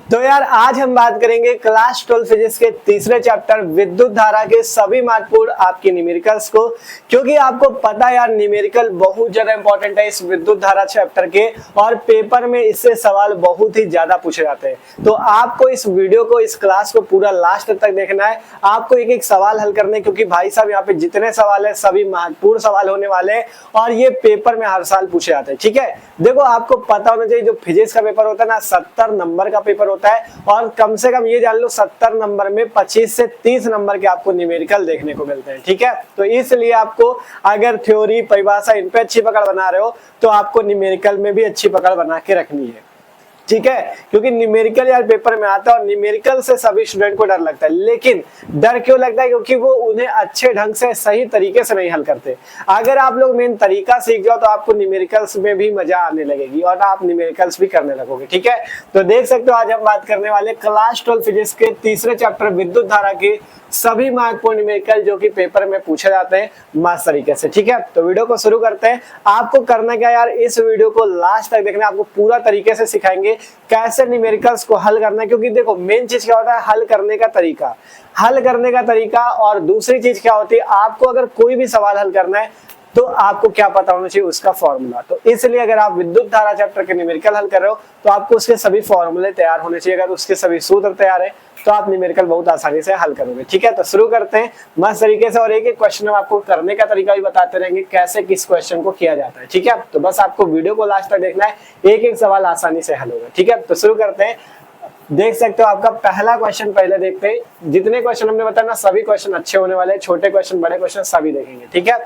तो यार आज हम बात करेंगे क्लास 12 फिजिक्स के तीसरे चैप्टर विद्युत धारा के सभी महत्वपूर्ण आपके न्यूमेरिकल्स को, क्योंकि आपको पता है यार न्यूमेरिकल बहुत ज्यादा इंपॉर्टेंट है इस विद्युत धारा चैप्टर के और पेपर में इससे सवाल बहुत ही ज्यादा पूछे जाते हैं। तो आपको इस वीडियो को, इस क्लास को पूरा लास्ट तक देखना है, आपको एक एक सवाल हल करने, क्योंकि भाई साहब यहाँ पे जितने सवाल है सभी महत्वपूर्ण सवाल होने वाले हैं और ये पेपर में हर साल पूछे जाते हैं। ठीक है, देखो आपको पता होना चाहिए जो फिजिक्स का पेपर होता है ना 70 नंबर का पेपर होता है और कम से कम ये जान लो 70 नंबर में 25 से 30 नंबर के आपको न्यूमेरिकल देखने को मिलते हैं। ठीक है, तो इसलिए आपको अगर थ्योरी परिभाषा इन पे अच्छी पकड़ बना रहे हो तो आपको न्यूमेरिकल में भी अच्छी पकड़ बना के रखनी है। ठीक है, क्योंकि न्यूमेरिकल यार पेपर में आता है और न्यूमेरिकल से सभी स्टूडेंट को डर लगता है। लेकिन डर क्यों लगता है? क्योंकि वो उन्हें अच्छे ढंग से सही तरीके से नहीं हल करते। अगर आप लोग मेन तरीका सीख जाओ तो आपको न्यूमेरिकल्स में भी मजा आने लगेगी और आप न्यूमेरिकल्स भी करने लगोगे। ठीक है, तो देख सकते हो आज हम बात करने वाले क्लास 12 फिजिक्स के तीसरे चैप्टर विद्युत धारा के सभी महत्वपूर्ण न्यूमेरिकल जो कि पेपर में पूछे जाते हैं मस्त तरीके से। ठीक है, तो वीडियो को शुरू करते हैं। आपको करना क्या यार, इस वीडियो को लास्ट तक देखना, आपको पूरा तरीके से सिखाएंगे कैसे न्यूमेरिकल्स को हल करना है। क्योंकि देखो मेन चीज क्या होता है, हल करने का तरीका और दूसरी चीज क्या होती है, आपको अगर कोई भी सवाल हल करना है तो आपको क्या पता होना चाहिए, उसका फॉर्मूला। तो इसलिए अगर आप विद्युत धारा चैप्टर के न्यूमेरिकल हल कर रहे हो तो आपको उसके सभी फॉर्मूले तैयार होने चाहिए। अगर उसके सभी सूत्र तैयार है तो आप न्यूमेरिकल बहुत आसानी से हल करोगे। ठीक है, तो शुरू करते हैं मस्त तरीके से और एक एक क्वेश्चन में आपको करने का तरीका भी बताते रहेंगे कैसे किस क्वेश्चन को किया जाता है। ठीक है, तो बस आपको वीडियो को लास्ट तक देखना है, एक एक सवाल आसानी से हल होगा। ठीक है, तो शुरू करते हैं। देख सकते हो आपका पहला क्वेश्चन पहले देखते हैं। जितने क्वेश्चन हमने बताया ना सभी क्वेश्चन अच्छे होने वाले हैं, छोटे क्वेश्चन बड़े क्वेश्चन सभी देखेंगे। ठीक है,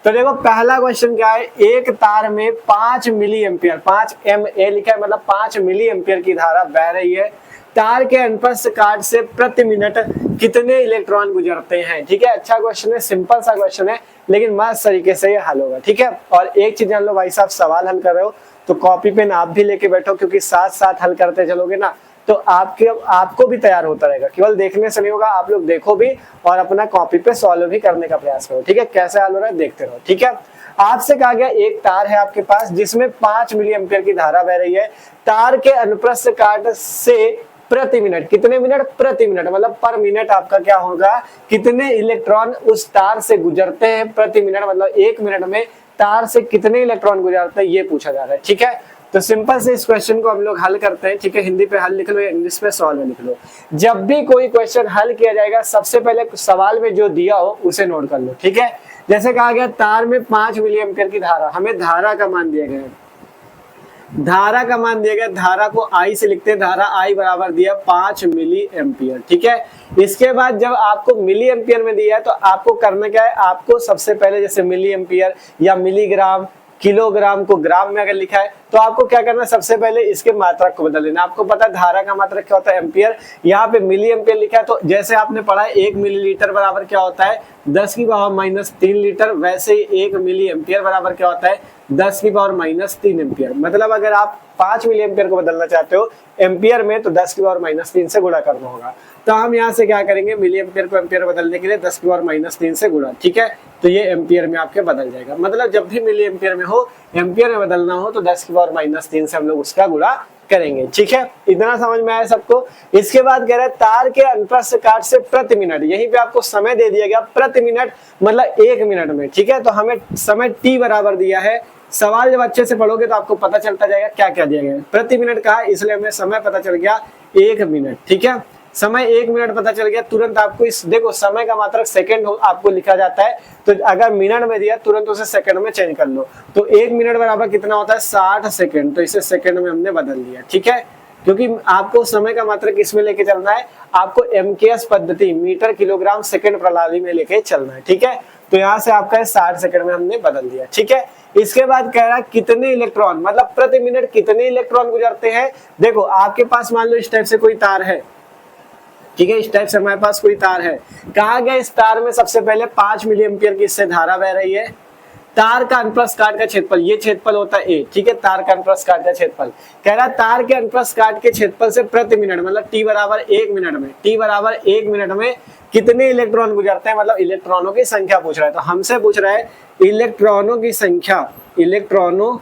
तो देखो पहला क्वेश्चन क्या है, एक तार में 5 मिली एम्पियर, 5 MA लिखा है, मतलब 5 मिली एम्पियर की धारा बह रही है। तार के अनुप्रस्थ काट से प्रति मिनट कितने इलेक्ट्रॉन गुजरते हैं। ठीक है, अच्छा क्वेश्चन है, सिंपल सा क्वेश्चन है लेकिन मस्त तरीके से ये हल होगा। ठीक है, और एक चीज जान लो भाई साहब, सवाल हल कर रहे हो तो कॉपी पेन आप भी लेके बैठो, क्योंकि साथ साथ हल करते चलोगे ना तो आपको भी तैयार होता रहेगा। केवल देखने से नहीं होगा, आप लोग देखो भी और अपना कॉपी पे सॉल्व भी करने का प्रयास करो। ठीक है, कैसे हल हो रहा है देखते रहो। ठीक है, आपसे कहा गया एक तार है आपके पास जिसमें 5 मिली एम्पियर की धारा बह रही है। तार के अनुप्रस्थ काट से प्रति मिनट, कितने मिनट? प्रति मिनट, मतलब पर मिनट आपका क्या होगा, कितने इलेक्ट्रॉन उस तार से गुजरते हैं प्रति मिनट, मतलब एक मिनट में तार से कितने इलेक्ट्रॉन गुजरते हैं ये पूछा जा रहा है। ठीक है, तो सिंपल से इस क्वेश्चन को हम लोग हल करते हैं। ठीक है, हिंदी पे हल लिख लो या इंग्लिश पे सॉल्व लिख लो। जब भी कोई क्वेश्चन हल किया जाएगा सबसे पहले सवाल में जो दिया हो उसे नोट कर लो। ठीक है, जैसे कहा गया तार में 5 मिली एम्पियर की धारा, हमें धारा का मान दिया गया है, धारा का मान दिया गया, धारा को I से लिखते हैं, धारा I बराबर दिया 5 मिली एम्पियर। ठीक है, इसके बाद जब आपको मिली एम्पियर में दिया है तो आपको करना क्या है, आपको सबसे पहले जैसे मिली एम्पियर या मिलीग्राम, किलोग्राम को ग्राम में अगर लिखा है तो आपको क्या करना है, सबसे पहले इसके मात्रक को बदल देना। आपको पता है धारा का मात्रक क्या होता है, एम्पियर, यहाँ पे मिली एम्पियर लिखा है तो जैसे आपने पढ़ा है 1 मिलीलीटर बराबर क्या होता है 10 की पावर माइनस 3 लीटर, वैसे ही 1 मिली एम्पियर बराबर क्या होता है 10 की पावर माइनस 3 एम्पियर। मतलब अगर आप 5 मिली एम्पियर को बदलना चाहते हो एम्पियर में तो 10 की पावर माइनस 3 से गुणा करना होगा। तो हम यहाँ से क्या करेंगे, मिली एम्पियर को एम्पियर बदलने के लिए 10 की पावर माइनस 3 से गुणा। ठीक है, तो ये एम्पियर में आपके बदल जाएगा। मतलब जब भी मिली एम्पियर में हो, एम्पियर में बदलना हो तो 10 की पावर माइनस 3 से हम लोग उसका गुणा करेंगे। ठीक है, इतना समझ में आया सबको। इसके बाद कह रहे हैं तार के अनुप्रस्थ काट से प्रति मिनट, यहीं पे आपको समय दे दिया गया प्रति मिनट, मतलब 1 मिनट में। ठीक है, तो हमें समय t बराबर दिया है। सवाल जब अच्छे से पढ़ोगे तो आपको पता चलता जाएगा क्या क्या दिया गया है। प्रति मिनट कहा इसलिए हमें समय पता चल गया 1 मिनट। ठीक है, समय 1 मिनट पता चल गया, तुरंत आपको इस देखो समय का मात्रक सेकंड आपको लिखा जाता है, तो अगर मिनट में दिया तुरंत उसे सेकंड में चेंज कर लो। तो 1 मिनट बराबर कितना होता है 60 सेकंड, तो इसे सेकंड में हमने बदल दिया। ठीक है, क्योंकि आपको समय का मात्रक इसमें लेके चलना है, आपको MKS पद्धति मीटर किलोग्राम सेकंड प्रणाली में लेके चलना है। ठीक है, तो यहाँ से आपका 60 सेकंड में हमने बदल दिया। ठीक है, इसके बाद कह रहा है कितने इलेक्ट्रॉन, मतलब प्रति मिनट कितने इलेक्ट्रॉन गुजरते हैं। देखो आपके पास मान लो इस टाइप से कोई तार है। ठीक है, इस टाइप से हमारे पास कोई तार है, कहा गया इस तार में सबसे पहले 5 मिली एम्पियर की इससे धारा बह रही है। तार का अनुप्रस्थ काट का क्षेत्रफल, ये क्षेत्रफल होता है A। ठीक है, तार का अनुप्रस्थ काट का क्षेत्रफल कह रहा है तार के अनुप्रस्थ काट के क्षेत्रफल से प्रति मिनट, मतलब t बराबर 1 मिनट में, t बराबर 1 मिनट में कितने इलेक्ट्रॉन गुजरते हैं, मतलब इलेक्ट्रॉनों की संख्या पूछ रहा है। तो हमसे पूछ रहा है इलेक्ट्रॉनों की संख्या, इलेक्ट्रॉनों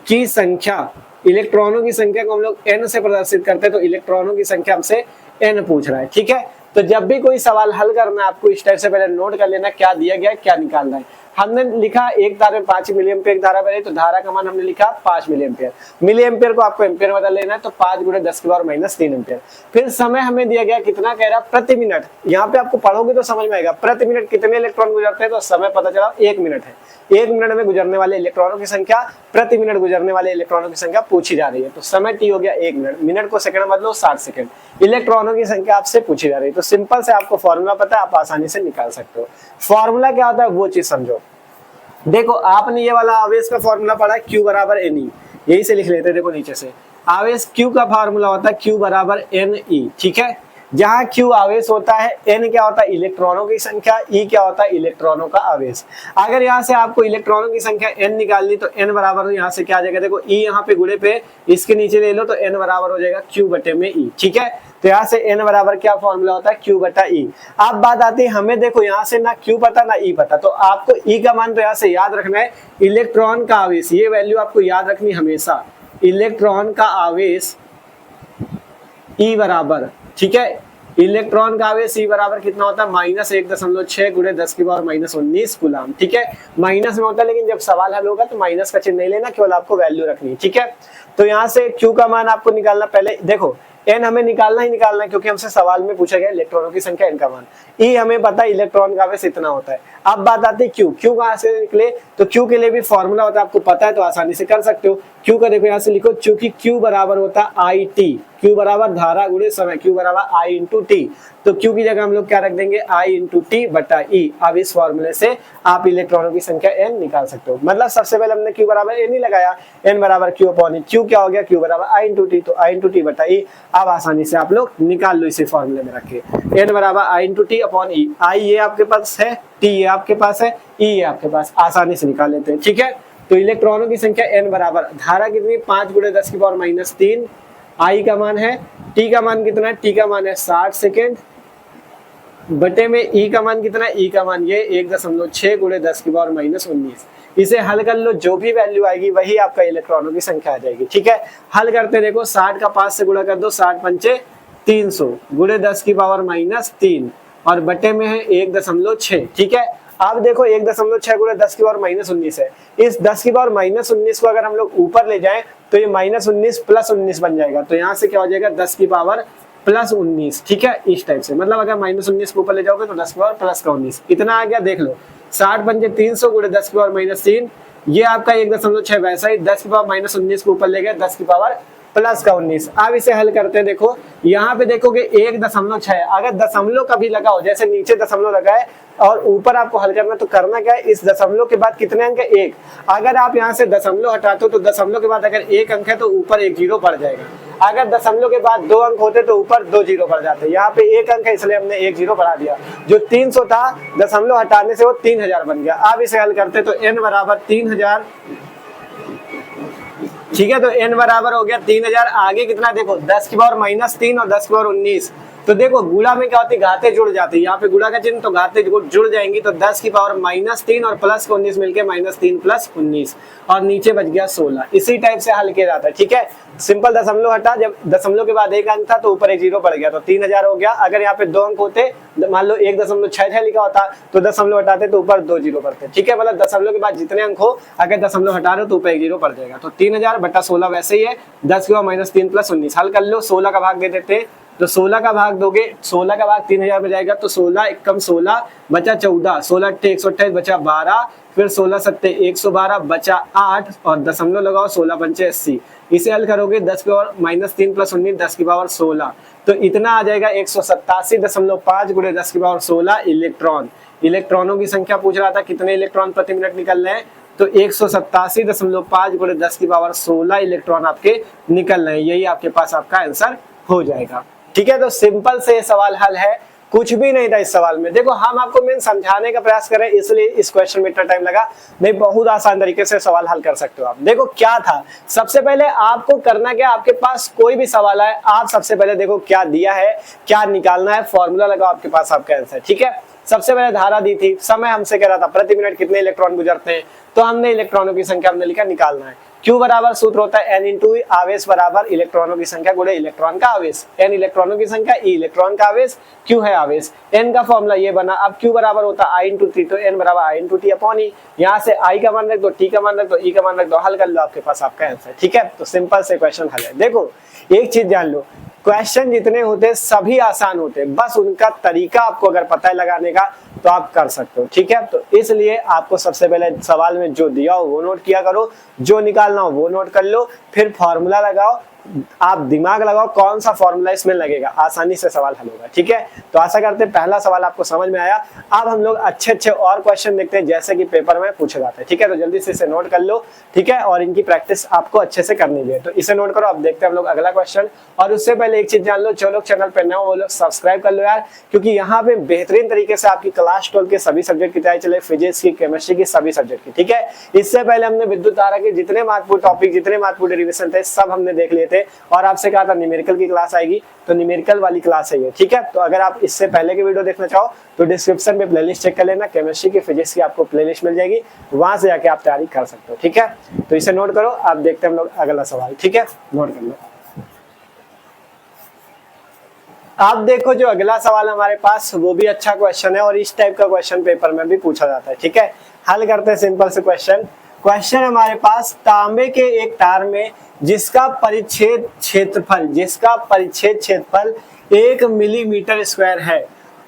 की संख्या इलेक्ट्रॉनों की संख्या को हम लोग n से प्रदर्शित करते हैं, तो इलेक्ट्रॉनों की संख्या हमसे n पूछ रहा है। ठीक है, तो जब भी कोई सवाल हल करना है आपको इस टाइप से पहले नोट कर लेना क्या दिया गया है, क्या निकालना है। हमने लिखा एक तार में 5 मिली एम्पियर धारा बह रही, तो धारा का मान हमने लिखा 5 मिली एम्पियर। मिली एम्पियर को आपको एम्पियर बदल लेना है, तो 5 × 10⁻³ एम्पियर। फिर समय हमें दिया गया कितना, कह रहा प्रति मिनट। यहाँ पे आपको पढ़ोगे तो समझ में आएगा प्रति मिनट कितने इलेक्ट्रॉन गुजरते हैं, तो समय पता चला 1 मिनट है। 1 मिनट में गुजरने वाले इलेक्ट्रॉनों की संख्या, प्रति मिनट गुजरने वाले इलेक्ट्रॉनों की संख्या पूछी जा रही है। तो समय टी हो गया 1 मिनट, मिनट को सेकंड बदलो 60 सेकंड। इलेक्ट्रॉनों की संख्या आपसे पूछी जा रही है, तो सिंपल से आपको फॉर्मूला पता है, आप आसानी से निकाल सकते हो। फॉर्मूला क्या होता है वो चीज समझो। देखो आपने ये वाला आवेश का फॉर्मूला पढ़ा है, Q = Ne, यही से लिख लेते हैं। देखो नीचे से आवेश Q का फॉर्मूला होता है Q = Ne। ठीक है, जहां Q आवेश होता है, N क्या होता है इलेक्ट्रॉनों की संख्या, E क्या होता है इलेक्ट्रॉनों का आवेश। अगर यहाँ से आपको इलेक्ट्रॉनों की संख्या N निकालनी, तो N बराबर यहाँ से क्या आ जाएगा, देखो E यहाँ पे गुणे पे इसके नीचे ले लो, तो N बराबर हो जाएगा Q/E। ठीक है, तो यहाँ से N बराबर क्या फॉर्मूला होता है Q/E। अब बात आती है हमें, देखो यहाँ से ना Q पता ना E पता, तो आपको E का मान तो यहाँ से याद रखना है, इलेक्ट्रॉन का आवेश, ये वैल्यू आपको याद रखनी हमेशा। इलेक्ट्रॉन का आवेश E बराबर, ठीक है, इलेक्ट्रॉन का आवेश E बराबर कितना होता है, -1.6 × 10⁻19 कूलम। ठीक है, माइनस में होता है, लेकिन जब सवाल हल होगा तो माइनस का चिन्ह नहीं लेना, केवल आपको वैल्यू रखनी है। ठीक है, तो यहाँ से Q का मान आपको निकालना, पहले देखो N हमें निकालना ही निकालना है, क्योंकि हमसे सवाल में पूछा गया इलेक्ट्रॉनों की संख्या, N का मान। E हमें पता है इलेक्ट्रॉन का आवेश इतना होता है। अब बात आती है Q कहाँ से निकले, तो Q के लिए भी फॉर्मूला होता है, आपको पता है तो आसानी से कर सकते हो। Q का देखो यहाँ से लिखो, चूंकि Q बराबर होता है IT, Q बराबर धारा गुणे समय, Q बराबर I × T, तो Q की जगह हम लोग क्या रख देंगे, I × T/E। अब इस फॉर्मूले से आप इलेक्ट्रॉनों की संख्या N निकाल सकते हो। मतलब सबसे पहले हमने Q बराबर N ही लगाया, N बराबर Q/E, Q क्या हो गया, Q बराबर I × T, तो I × T/E। अब आसानी से आप लोग निकाल लो इसे फॉर्मूले में रख के, N बराबर I × T/E। I ये आपके पास है, T ये आपके पास है, E ये आपके पास, आसानी से निकाल लेते हैं। ठीक है, तो इलेक्ट्रॉनों की संख्या N बराबर, धारा कितनी, 5 × 10⁻³ I का मान है, T का मान कितना है, T का मान है 60 सेकेंड, बटे में E का मान कितना है, E का मान ये 1.6 × 10⁻19। इसे हल कर लो, जो भी वैल्यू आएगी वही आपका इलेक्ट्रॉनों की संख्या आ जाएगी। ठीक है, हल करते देखो, 60 का 5 से गुणा कर दो, 60 पंचे 300 × 10⁻³ और बटे में है 1.6। ठीक है, अब देखो 1.6 × 10⁻19 है। इस 10⁻19 को अगर हम लोग ऊपर ले जाएं तो ये -19 + 19 बन जाएगा, तो यहाँ से क्या हो जाएगा 10⁻+19। ठीक है, इस टाइप से, मतलब अगर -19 को ऊपर ले जाओगे तो 10⁻+19 इतना आ गया। देख लो 60 पंजे 300 × 10⁻³ ये आपका 1.6, वैसा ही 10⁻19 को ऊपर ले गया 10⁻+19। अब इसे हल करते हैं, देखो यहाँ पे देखोगे 1.6, अगर दशमलव कभी लगा हो, जैसे नीचे दशमलव लगा है और ऊपर आपको हल करना, तो करना क्या है, इस दशमलव के बाद कितने अंक है, 1। अगर आप यहाँ से दशमलव हटाते हो तो दशमलव के बाद अगर 1 अंक है तो ऊपर 1 जीरो पड़ जाएगा। अगर दशमलव के बाद 2 अंक होते तो ऊपर 2 जीरो पड़ जाते। यहाँ पे 1 अंक है इसलिए हमने 1 जीरो बढ़ा दिया। जो 300 था, दशमलव हटाने से वो 3000 बन गया। अब इसे हल करते तो N बराबर 3000। ठीक है, तो N बराबर हो गया 3000। आगे कितना देखो 10⁻³ और 10⁻19, तो देखो गुणा में क्या होती है, घाते जुड़ जाती है। यहाँ पे गुणा का चिन्ह, तो घाते जुड़ जाएंगी, तो 10⁻³ और प्लस 19 मिलके -3 + 19 और नीचे बच गया 16। इसी टाइप से हल किया जाता है। ठीक है, सिंपल दशमलव हटा, जब दशमलव के बाद 1 अंक था तो ऊपर 1 जीरो पड़ गया, तो 3000 हो गया। अगर यहाँ पे 2 अंक होते, मान लो 1.66 लिखा होता तो दशमलव हटाते तो ऊपर 2 जीरो पड़ते। ठीक है, मतलब दशमलव के बाद जितने अंक हो, अगर दशमलव हटा रहे हो तो ऊपर 1 जीरो पड़ जाएगा। तो 3000/16 वैसे ही है, 10⁻³ + 19। हल कर लो, 16 का भाग दे देते, तो 16 का भाग दोगे, 16 का भाग 3000 में जाएगा, तो 16 एकम 16 बचा 14, 16 × 128 बचा 12, फिर 16 × 7 112 बचा 8 और दशमलव लगाओ, 16 पंचे 80। इसे हल करोगे 10⁻³ + 19 10⁻16, तो इतना आ जाएगा 187.5 × 10⁻16 इलेक्ट्रॉन। इलेक्ट्रॉनों की संख्या पूछ रहा था कितने इलेक्ट्रॉन प्रति मिनट निकल रहे हैं, तो 187.5 × 10⁻16 इलेक्ट्रॉन आपके निकल रहे हैं। यही आपके पास आपका आंसर हो जाएगा। ठीक है, तो सिंपल से सवाल हल है, कुछ भी नहीं था इस सवाल में। देखो हम आपको मेन समझाने का प्रयास कर रहे हैं, इसलिए इस क्वेश्चन में इतना टाइम लगा। नहीं, बहुत आसान तरीके से सवाल हल कर सकते हो आप। देखो क्या था, सबसे पहले आपको करना क्या, आपके पास कोई भी सवाल है, आप सबसे पहले देखो क्या दिया है, क्या निकालना है, फॉर्मूला लगाओ, आपके पास आपका आंसर। ठीक है, सबसे पहले धारा दी थी, समय हमसे कह रहा था प्रति मिनट कितने इलेक्ट्रॉन गुजरते हैं, तो हमने इलेक्ट्रॉनों की संख्या हमने लिखा निकालना है। क्यू बराबर सूत्र होता है एन इंटू ई, आवेश बराबर इलेक्ट्रॉनों की संख्या गुणे इलेक्ट्रॉन का आवेश, एन इलेक्ट्रॉनों की संख्या, ई इलेक्ट्रॉन का आवेश, क्यू है आवेश, एन का फॉर्मूला ये बना। अब क्यू बराबर होता है आई इंटू टी, तो एन बराबर आई इंटू टी अपॉन ई, यहाँ से आई का मान रख दो, टी का मान रख दो, ई का मान रख दो, हल कर लो, आपके पास आपका आंसर। ठीक है, तो सिंपल से क्वेश्चन हल है। देखो एक चीज जान लो, क्वेश्चन जितने होते हैं सभी आसान होते हैं, बस उनका तरीका आपको अगर पता है लगाने का तो आप कर सकते हो। ठीक है, तो इसलिए आपको सबसे पहले सवाल में जो दिया हो वो नोट किया करो, जो निकालना हो वो नोट कर लो, फिर फॉर्मूला लगाओ, आप दिमाग लगाओ कौन सा फॉर्मूला इसमें लगेगा, आसानी से सवाल हल होगा। ठीक है, तो आशा करते हैं पहला सवाल आपको समझ में आया। अब हम लोग अच्छे और क्वेश्चन देखते हैं जैसे कि पेपर में पूछे जाते हैं। ठीक है, तो जल्दी से इसे नोट कर लो। ठीक है, और इनकी प्रैक्टिस आपको अच्छे से करनी भी है, तो इसे नोट करो। अब देखते हैं हम लोग अगला क्वेश्चन। और उससे पहले एक चीज जान लो, जो लोग चैनल पर नए हो वो लोग सब्सक्राइब कर लो यार, क्योंकि यहाँ पे बेहतरीन तरीके से आपकी क्लास 12 के सभी सब्जेक्ट की तैयारी चले, फिजिक्स की, केमिस्ट्री की, सभी सब्जेक्ट की। ठीक है, इससे पहले हमने विद्युत धारा के जितने महत्वपूर्ण टॉपिक, जितने महत्वपूर्ण डेरिवेशन थे सब हमने देख लिए थे, और आपसे कहा था न्यूमेरिकल की क्लास आएगी, तो न्यूमेरिकल वाली क्लास है ये। ठीक है, तो अगर आप इससे पहले के वीडियो देखना चाहो तो डिस्क्रिप्शन में प्लेलिस्ट चेक कर लेना, केमिस्ट्री की, फिजिक्स की आपको प्लेलिस्ट मिल जाएगी, वहां से जाके आप तैयारी कर सकते हो। ठीक है, तो इसे नोट करो। आप देखते हैं हम लोग अगला सवाल। ठीक है, नोट कर लो। आप देखो जो अगला सवाल हमारे पास वो भी अच्छा क्वेश्चन है, और इस टाइप का क्वेश्चन पेपर में भी पूछा जाता है। ठीक है, हल करते हैं सिंपल से क्वेश्चन हमारे पास, तांबे के एक तार में जिसका परिच्छेद क्षेत्रफल 1 मिलीमीटर स्क्वायर है,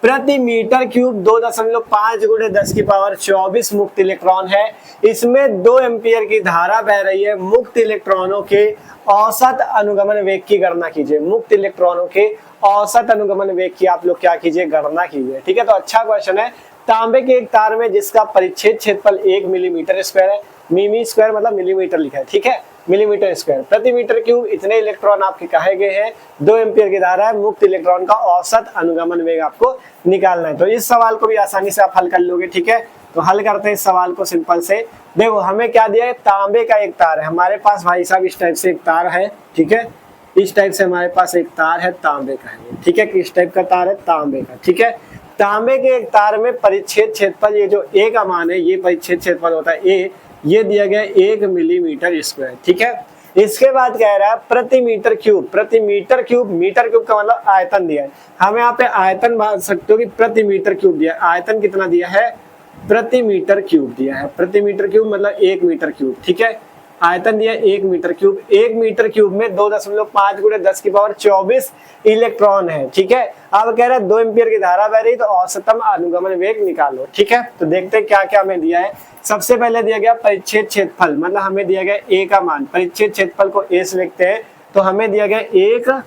प्रति मीटर क्यूब 2.5 × 10⁻24 मुक्त इलेक्ट्रॉन है, इसमें 2 एम्पियर की धारा बह रही है, मुक्त इलेक्ट्रॉनों के औसत अनुगमन वेग की गणना कीजिए। मुक्त इलेक्ट्रॉनों के औसत अनुगमन वेग की आप लोग क्या कीजिए, गणना कीजिए। ठीक है, तो अच्छा क्वेश्चन है। तांबे के एक तार में जिसका परिच्छेद क्षेत्रफल 1 मिलीमीटर स्क्वायर है, मिमी स्क्वायर मतलब मिलीमीटर लिखा है। ठीक है, मिलीमीटर स्क्वायर, प्रति मीटर क्यूब इतने इलेक्ट्रॉन आपके कहे गए हैं, 2 एम्पियर की धारा है, मुक्त इलेक्ट्रॉन का औसत अनुगमन वेग आपको निकालना है। तो इस सवाल को भी आसानी से आप हल कर लोगे। ठीक है, तो हल करते हैं इस सवाल को सिंपल से। देखो हमें क्या दिया है, तांबे का एक तार है हमारे पास भाई साहब, इस टाइप से एक तार है। ठीक है, इस टाइप से हमारे पास एक तार है, तांबे का है। ठीक है, किस टाइप का तार है, तांबे का। ठीक है, तांबे के एक तार में परिच्छेद क्षेत्रफल, ये जो ए का मान है, ये परिच्छेद क्षेत्रफल होता है ए, ये दिया गया 1 मिलीमीटर स्क्वायर। ठीक है, इसके बाद कह रहा है प्रति मीटर क्यूब मीटर क्यूब का मतलब आयतन दिया है। हम यहाँ पे आयतन मान सकते हो कि प्रति मीटर क्यूब दिया है, आयतन कितना दिया है, प्रति मीटर क्यूब दिया है, प्रति मीटर क्यूब मतलब 1 मीटर क्यूब। ठीक है, आयतन दिया 1 मीटर क्यूब, 1 मीटर क्यूब में 2.5 × 10⁻24 इलेक्ट्रॉन है। ठीक है, अब कह रहा है 2 एम्पियर की धारा बह रही, तो औसतम अनुगमन वेग निकालो। ठीक है, तो देखते हैं क्या क्या हमें दिया है। सबसे पहले दिया गया परिच्छेद क्षेत्रफल, मतलब हमें दिया गया ए का मान, परिच्छेद क्षेत्रफल को ए से लिखते हैं, तो हमें दिया गया 1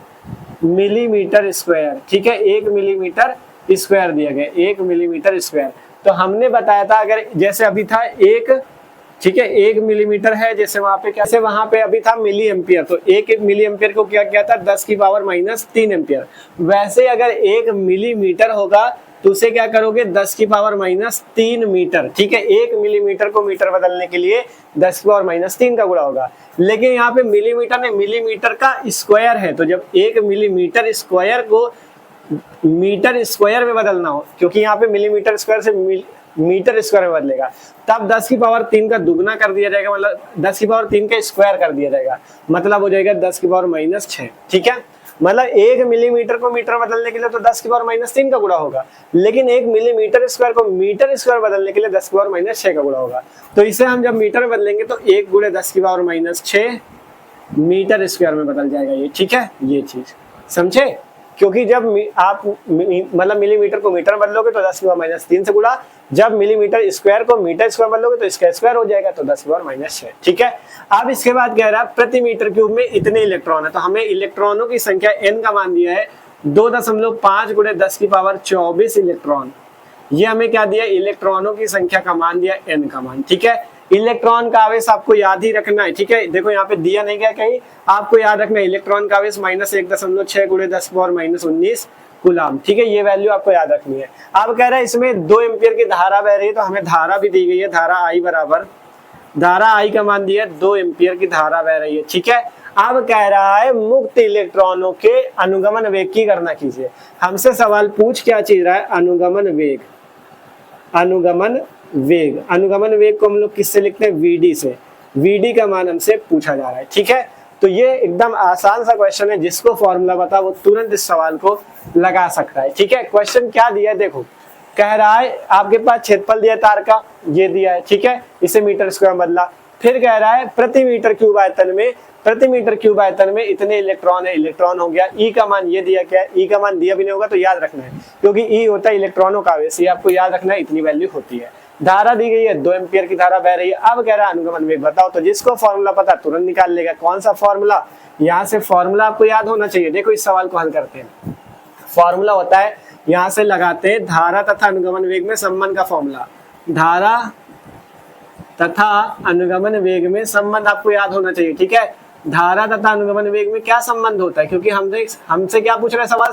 मिलीमीटर स्क्वायर। ठीक है, 1 मिलीमीटर स्क्वायर दिया गया, 1 मिलीमीटर स्क्वायर। तो हमने बताया था अगर जैसे अभी था 1, ठीक है, 1 मिलीमीटर है, जैसे वहां पे अभी था मिली एम्पियर, तो 1 मिली एम्पियर को क्या किया था, 10⁻³ एम्पियर। वैसे अगर 1 मिलीमीटर होगा तो उसे क्या करोगे, 10⁻³ मीटर। ठीक है, 1 मिलीमीटर को मीटर बदलने के लिए 10⁻³ का गुणा होगा, लेकिन यहाँ पे मिलीमीटर ने मिलीमीटर का स्क्वायर है, तो जब 1 मिलीमीटर स्क्वायर को मीटर स्क्वायर में बदलना हो, क्योंकि यहाँ पे मिलीमीटर स्क्वायर से मीटर स्क्वायर में बदलेगा, तब 10⁻³ का दुगना कर दिया जाएगा, मतलब 10⁻³ का स्क्वायर कर दिया जाएगा, मतलब हो जाएगा 10⁻⁻6। ठीक है, मतलब 1 मिलीमीटर को मीटर बदलने के लिए तो 10⁻³ का गुणा होगा, लेकिन 1 मिलीमीटर स्क्वायर को मीटर स्क्वायर बदलने के लिए 10⁻6 का गुणा होगा। तो इसे हम जब मीटर में बदलेंगे तो 1 × 10⁻6 मीटर स्क्वायर में बदल जाएगा ये। ठीक है, ये चीज समझे, क्योंकि जब आप मतलब मिलीमीटर को मीटर बदलोगे तो 10⁻³ से गुणा, जब मिलीमीटर स्क्वायर को मीटर स्क्वायर बदलोगे तो इसका स्क्वायर हो जाएगा, तो 10⁻6। ठीक है, अब इसके बाद कह रहा है प्रति मीटर क्यूब में इतने इलेक्ट्रॉन है, तो हमें इलेक्ट्रॉनों की संख्या n का मान दिया है 2.5 × 10⁻24 इलेक्ट्रॉन। ये हमें क्या दिया, इलेक्ट्रॉनों की संख्या का मान दिया, n का मान। ठीक है, इलेक्ट्रॉन का आवेश आपको याद ही रखना है। ठीक है, देखो यहाँ पे दिया नहीं गया कहीं, आपको याद रखना है इलेक्ट्रॉन का आवेश -1.6 × 10⁻−19 कूलम। ठीक है, ये वैल्यू आपको याद रखनी है। अब कह रहा है इसमें 2 एम्पियर की धारा बह रही है, तो हमें धारा भी दी गई है, धारा I बराबर, धारा I का मान दिया 2 एम्पियर की धारा बह रही है। ठीक है, अब कह रहा है मुक्त इलेक्ट्रॉनों के अनुगमन वेग की गणना कीजिए। हमसे सवाल पूछ क्या चीज रहा है, अनुगमन वेग। अनुगमन वेग को हम लोग किससे लिखते हैं, VD से। VD का मान हमसे पूछा जा रहा है। ठीक है, तो ये एकदम आसान सा क्वेश्चन है, जिसको फॉर्मूला पता वो तुरंत इस सवाल को लगा सकता है। ठीक है, क्वेश्चन क्या दिया है देखो, कह रहा है आपके पास क्षेत्रफल दिया तार का, ये दिया है। ठीक है, इसे मीटर स्क्वायर बदला, फिर कह रहा है प्रति मीटर क्यूब आयतन में इतने इलेक्ट्रॉन है, इलेक्ट्रॉन हो गया। ई का मान ये दिया, क्या ई का मान दिया भी नहीं होगा तो याद रखना है, क्योंकि ई होता है इलेक्ट्रॉनों का आवेश, ये आपको याद रखना है, इतनी वैल्यू होती है। धारा दी गई है, 2 एम्पियर की धारा बह रही है। अब कह रहा है अनुगमन वेग बताओ, तो जिसको फॉर्मूला पता तुरंत निकाल लेगा। कौन सा फॉर्मूला, यहाँ से फॉर्मूला आपको याद होना चाहिए। देखो इस सवाल को हल करते हैं, फॉर्मूला होता है, यहाँ से लगाते हैं धारा तथा अनुगमन वेग में संबंध का फॉर्मूला। धारा तथा अनुगमन वेग में संबंध आपको याद होना चाहिए। ठीक है, धारा तथा अनुगमन वेग में क्या संबंध होता है, क्योंकि हमसे क्या पूछ रहा है सवाल,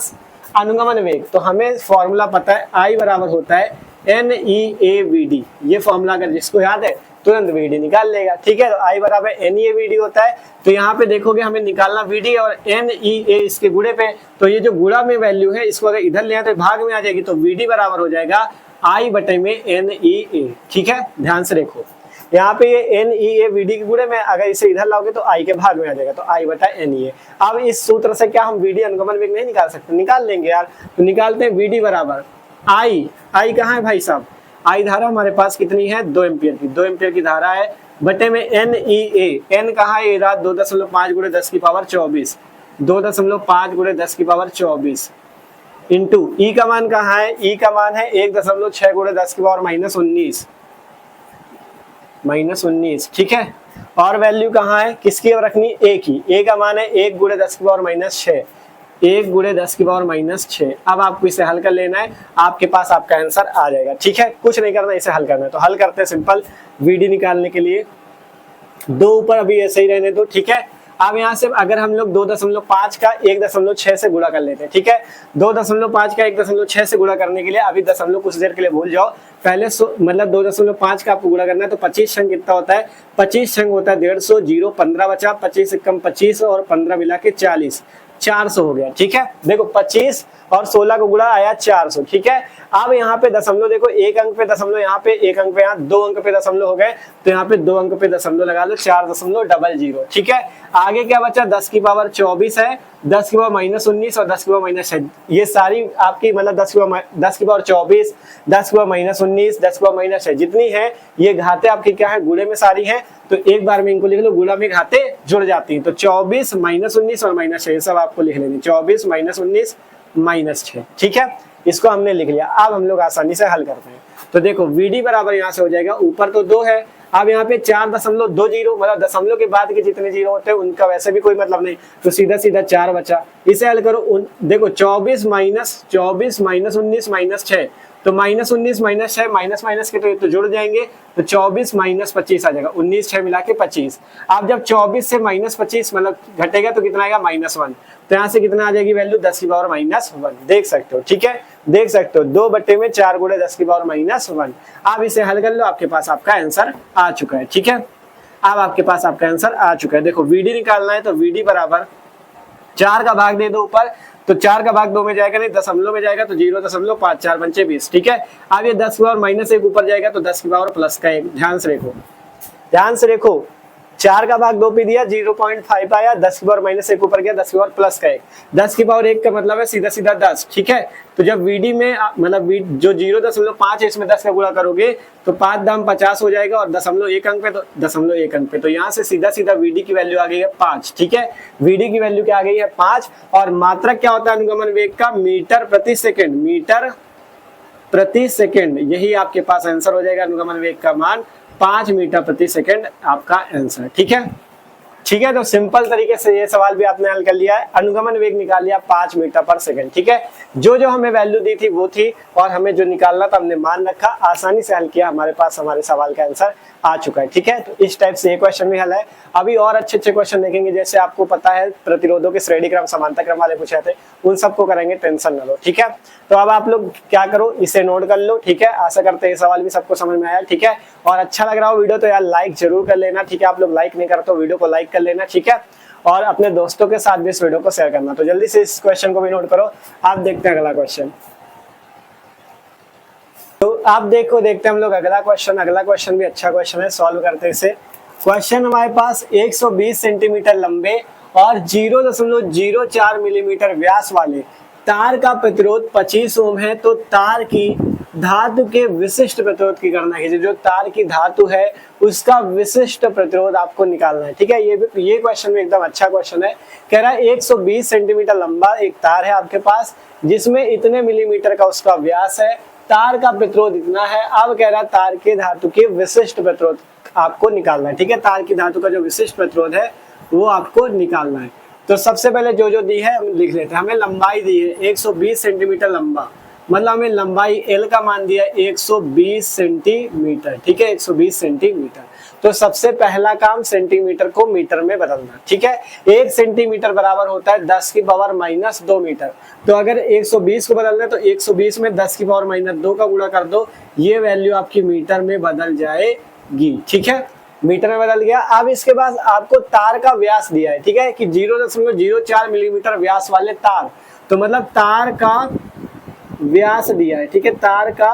अनुगमन वेग। तो हमें फॉर्मूला पता है, I बराबर होता है NEAVD। ये फॉर्मूला अगर जिसको याद है तुरंत VD निकाल लेगा। ठीक है, तो I बराबर NEAVD होता है। तो यहाँ पे देखोगे हमें निकालना VD और NEA इसके गुणे पे, तो ये जो गुणा में वैल्यू है इसको अगर इधर ले आए तो भाग में आ जाएगी, तो VD बराबर हो जाएगा I बटे में NEA। ठीक है, ध्यान से देखो यहाँ पे ये NEAVD के गुणे में अगर इसे इधर लाओगे तो I के भाग में आ जाएगा, तो I बटा NEA। अब इस सूत्र से क्या हम VD अनुगमन वेग नहीं निकाल सकते, निकाल लेंगे यार। तो निकालते हैं VD बराबर I कहाँ है भाई साहब, I धारा हमारे पास कितनी है, 2 एम्पियर की, 2 एम्पियर की धारा है, बटे में NEA, N कहाँ है, 2.5 गुणे 10 की पावर 24, 2.5 गुणे 10 की पावर 24 इंटू E का मान कहाँ है, E का मान है 1.6 गुणे 10 की पावर -19। ठीक है, और वैल्यू कहाँ है, किसकी अब रखनी, A की। A का मान है 1 गुणे 10 की पावर -6, 1 गुणे 10 की पावर -6। अब आपको इसे हल कर लेना है, आपके पास आपका आंसर आ जाएगा। ठीक है, कुछ नहीं करना, इसे हल करना है। तो हल करते हैं सिंपल, VD निकालने के लिए 2 ऊपर अभी ऐसे ही रहने दो। ठीक है, अब यहाँ से अगर हम लोग 2.5 का 1.6 से गुणा कर लेते हैं। ठीक है, 2.5 का 1.6 से गुणा करने के लिए अभी दशमलव कुछ देर के लिए भूल जाओ, पहले मतलब 2.5 का आपको गुणा करना है, तो 25 छंग कितना होता है, 25 छंग होता है 150, 0 15 बचा, 25 से कम 25 और 15 मिला के 40, 400 हो गया। ठीक है, देखो 25 और 16 को गुणा आया 400। ठीक है, अब यहाँ पे दशमलव देखो, एक अंक पे दशमलव, यहाँ पे एक अंक पे, यहाँ 2 अंक पे दशमलव हो गए, तो यहाँ पे 2 अंक पे दशमलव लगा लो, 4.00। ठीक है, आगे क्या बचा, 10 की पावर 24 है, 10 की पावर -19 और 10 की पावर -6, ये सारी आपकी मतलब 10 की पावर 24, 10 की पावर -19, 10 की पावर -6 जितनी है, ये घाते आपकी क्या है, गुणे में सारी है, तो एक बार में इनको लिख लो, गुणा में घाते जुड़ जाती हैं। तो 24 -19 और -6 सब आपको लिख लेनी, 24 -19 -6। ठीक है, इसको हमने लिख लिया। अब हम लोग आसानी से हल करते हैं। तो देखो VD बराबर यहाँ से हो जाएगा, ऊपर तो 2 है, अब यहाँ पे 4.20 मतलब दशमलव के बाद के जितने जीरो होते हैं उनका वैसे भी कोई मतलब नहीं, तो सीधा सीधा 4 बचा। इसे हल करो, देखो 24 -19 -6, तो -19 -6 माइनस के तो जुड़ जाएंगे, तो 24 -25 आ जाएगा, 19 6 मिला के 25। अब जब 24 से -25 मतलब घटेगा तो कितना आएगा, -1, तो यहाँ से कितना आ जाएगी वैल्यू, 10 की पावर -1। देख सकते हो, ठीक है, देख सकते हो 2 बटे में 4 गुणे 10 की पावर -1। अब इसे हल कर लो, आपके पास आपका आंसर आ चुका है। ठीक है, अब आपके पास आपका आंसर आ चुका है। देखो VD निकालना है, तो VD बराबर 4 का भाग दे दो ऊपर, तो 4 का भाग 2 में जाएगा, नहीं दशमलव में जाएगा, तो 0.5 4 पंचे 20। ठीक है, अब ये 10 की पावर -1 ऊपर जाएगा, तो 10 की पावर +1। ध्यान से देखो, ध्यान से देखो, 4 का भाग 2 पे दिया, 0.5 आया, 10 की पावर -1 ऊपर गया, 10 की पावर +1। 10 की पावर 1 का मतलब है सीधा सीधा 10। ठीक है, तो जब VD में मतलब जो 0.5 है इसमें 10 का गुणा करोगे तो 5 दाम 50 हो जाएगा, और 0.1 अंक पे तो 0.1 अंक पे, तो यहाँ से सीधा सीधा VD की वैल्यू आ गई है 5। ठीक है, VD की वैल्यू क्या आ गई है 5, और मात्रक क्या होता है अनुगमन वेग का, मीटर प्रति सेकेंड, मीटर प्रति सेकेंड। यही आपके पास आंसर हो जाएगा, अनुगमन वेग का मान 5 मीटर प्रति सेकेंड आपका आंसर। ठीक है, ठीक है, तो सिंपल तरीके से ये सवाल भी आपने हल कर लिया है, अनुगमन वेग निकाल लिया 5 मीटर पर सेकंड। ठीक है, जो जो हमें वैल्यू दी थी वो थी, और हमें जो निकालना था हमने मान रखा, आसानी से हल किया, हमारे पास हमारे सवाल का आंसर आ चुका है। ठीक है, तो इस टाइप से ये क्वेश्चन भी हल है। अभी और अच्छे अच्छे क्वेश्चन देखेंगे, जैसे आपको पता है प्रतिरोधों के श्रेणी क्रम समांतर क्रम वाले पूछे थे, उन सबको करेंगे, टेंशन न लो। ठीक है, तो अब आप लोग क्या करो, इसे नोट कर लो। ठीक है, आशा करते हैं ये सवाल भी सबको समझ में आया। ठीक है, और अच्छा लग रहा हो वीडियो तो यार लाइक जरूर कर लेना। ठीक है, आप लोग लाइक नहीं करते हो वीडियो को लाइक कर लेना। ठीक है, और अपने दोस्तों के साथ भी इस वीडियो को शेयर करना। तो जल्दी से इस क्वेश्चन को भी नोट करो। आप देखते हैं अगला क्वेश्चन, तो आप देखते हैं हम लोग अगला क्वेश्चन भी अच्छा क्वेश्चन है, सॉल्व करते हैं इसे। क्वेश्चन हमारे पास 120 सेंटीमीटर लंबे और 0.04 मिलीमीटर व्यास वाले तार का प्रतिरोध 25 ओम है, तो तार की धातु के विशिष्ट प्रतिरोध की गणना कीजिए। जो तार की धातु है उसका विशिष्ट प्रतिरोध आपको निकालना है। ठीक है, ये क्वेश्चन में एकदम अच्छा क्वेश्चन है। कह रहा है 120 सेंटीमीटर लंबा एक तार है आपके पास, जिसमें इतने मिलीमीटर का उसका व्यास है, तार का प्रतिरोध इतना है। अब कह रहा है तार के धातु के विशिष्ट प्रतिरोध आपको निकालना है। ठीक है, तार की धातु का जो विशिष्ट प्रतिरोध है वो आपको निकालना है। तो सबसे पहले जो दी है हम लिख लेते हैं। हमें लंबाई दी है 120 सेंटीमीटर लंबा, मतलब हमें लंबाई L का मान दिया है 120 सेंटीमीटर। ठीक है, 120 सेंटीमीटर। तो सबसे पहला काम सेंटीमीटर को मीटर में बदलना। ठीक है, 1 सेंटीमीटर बराबर होता है 10 की पावर माइनस 2 मीटर। तो अगर 120 को बदलना है तो 120 में 10 की पावर माइनस 2 का गुणा कर दो, ये वैल्यू आपकी मीटर में बदल जाएगी। ठीक है, मीटर में बदल गया। अब इसके बाद आपको तार का व्यास दिया है। ठीक है, कि 0.04 मिलीमीटर व्यास वाले तार, तो मतलब तार का व्यास दिया है। ठीक है, तार का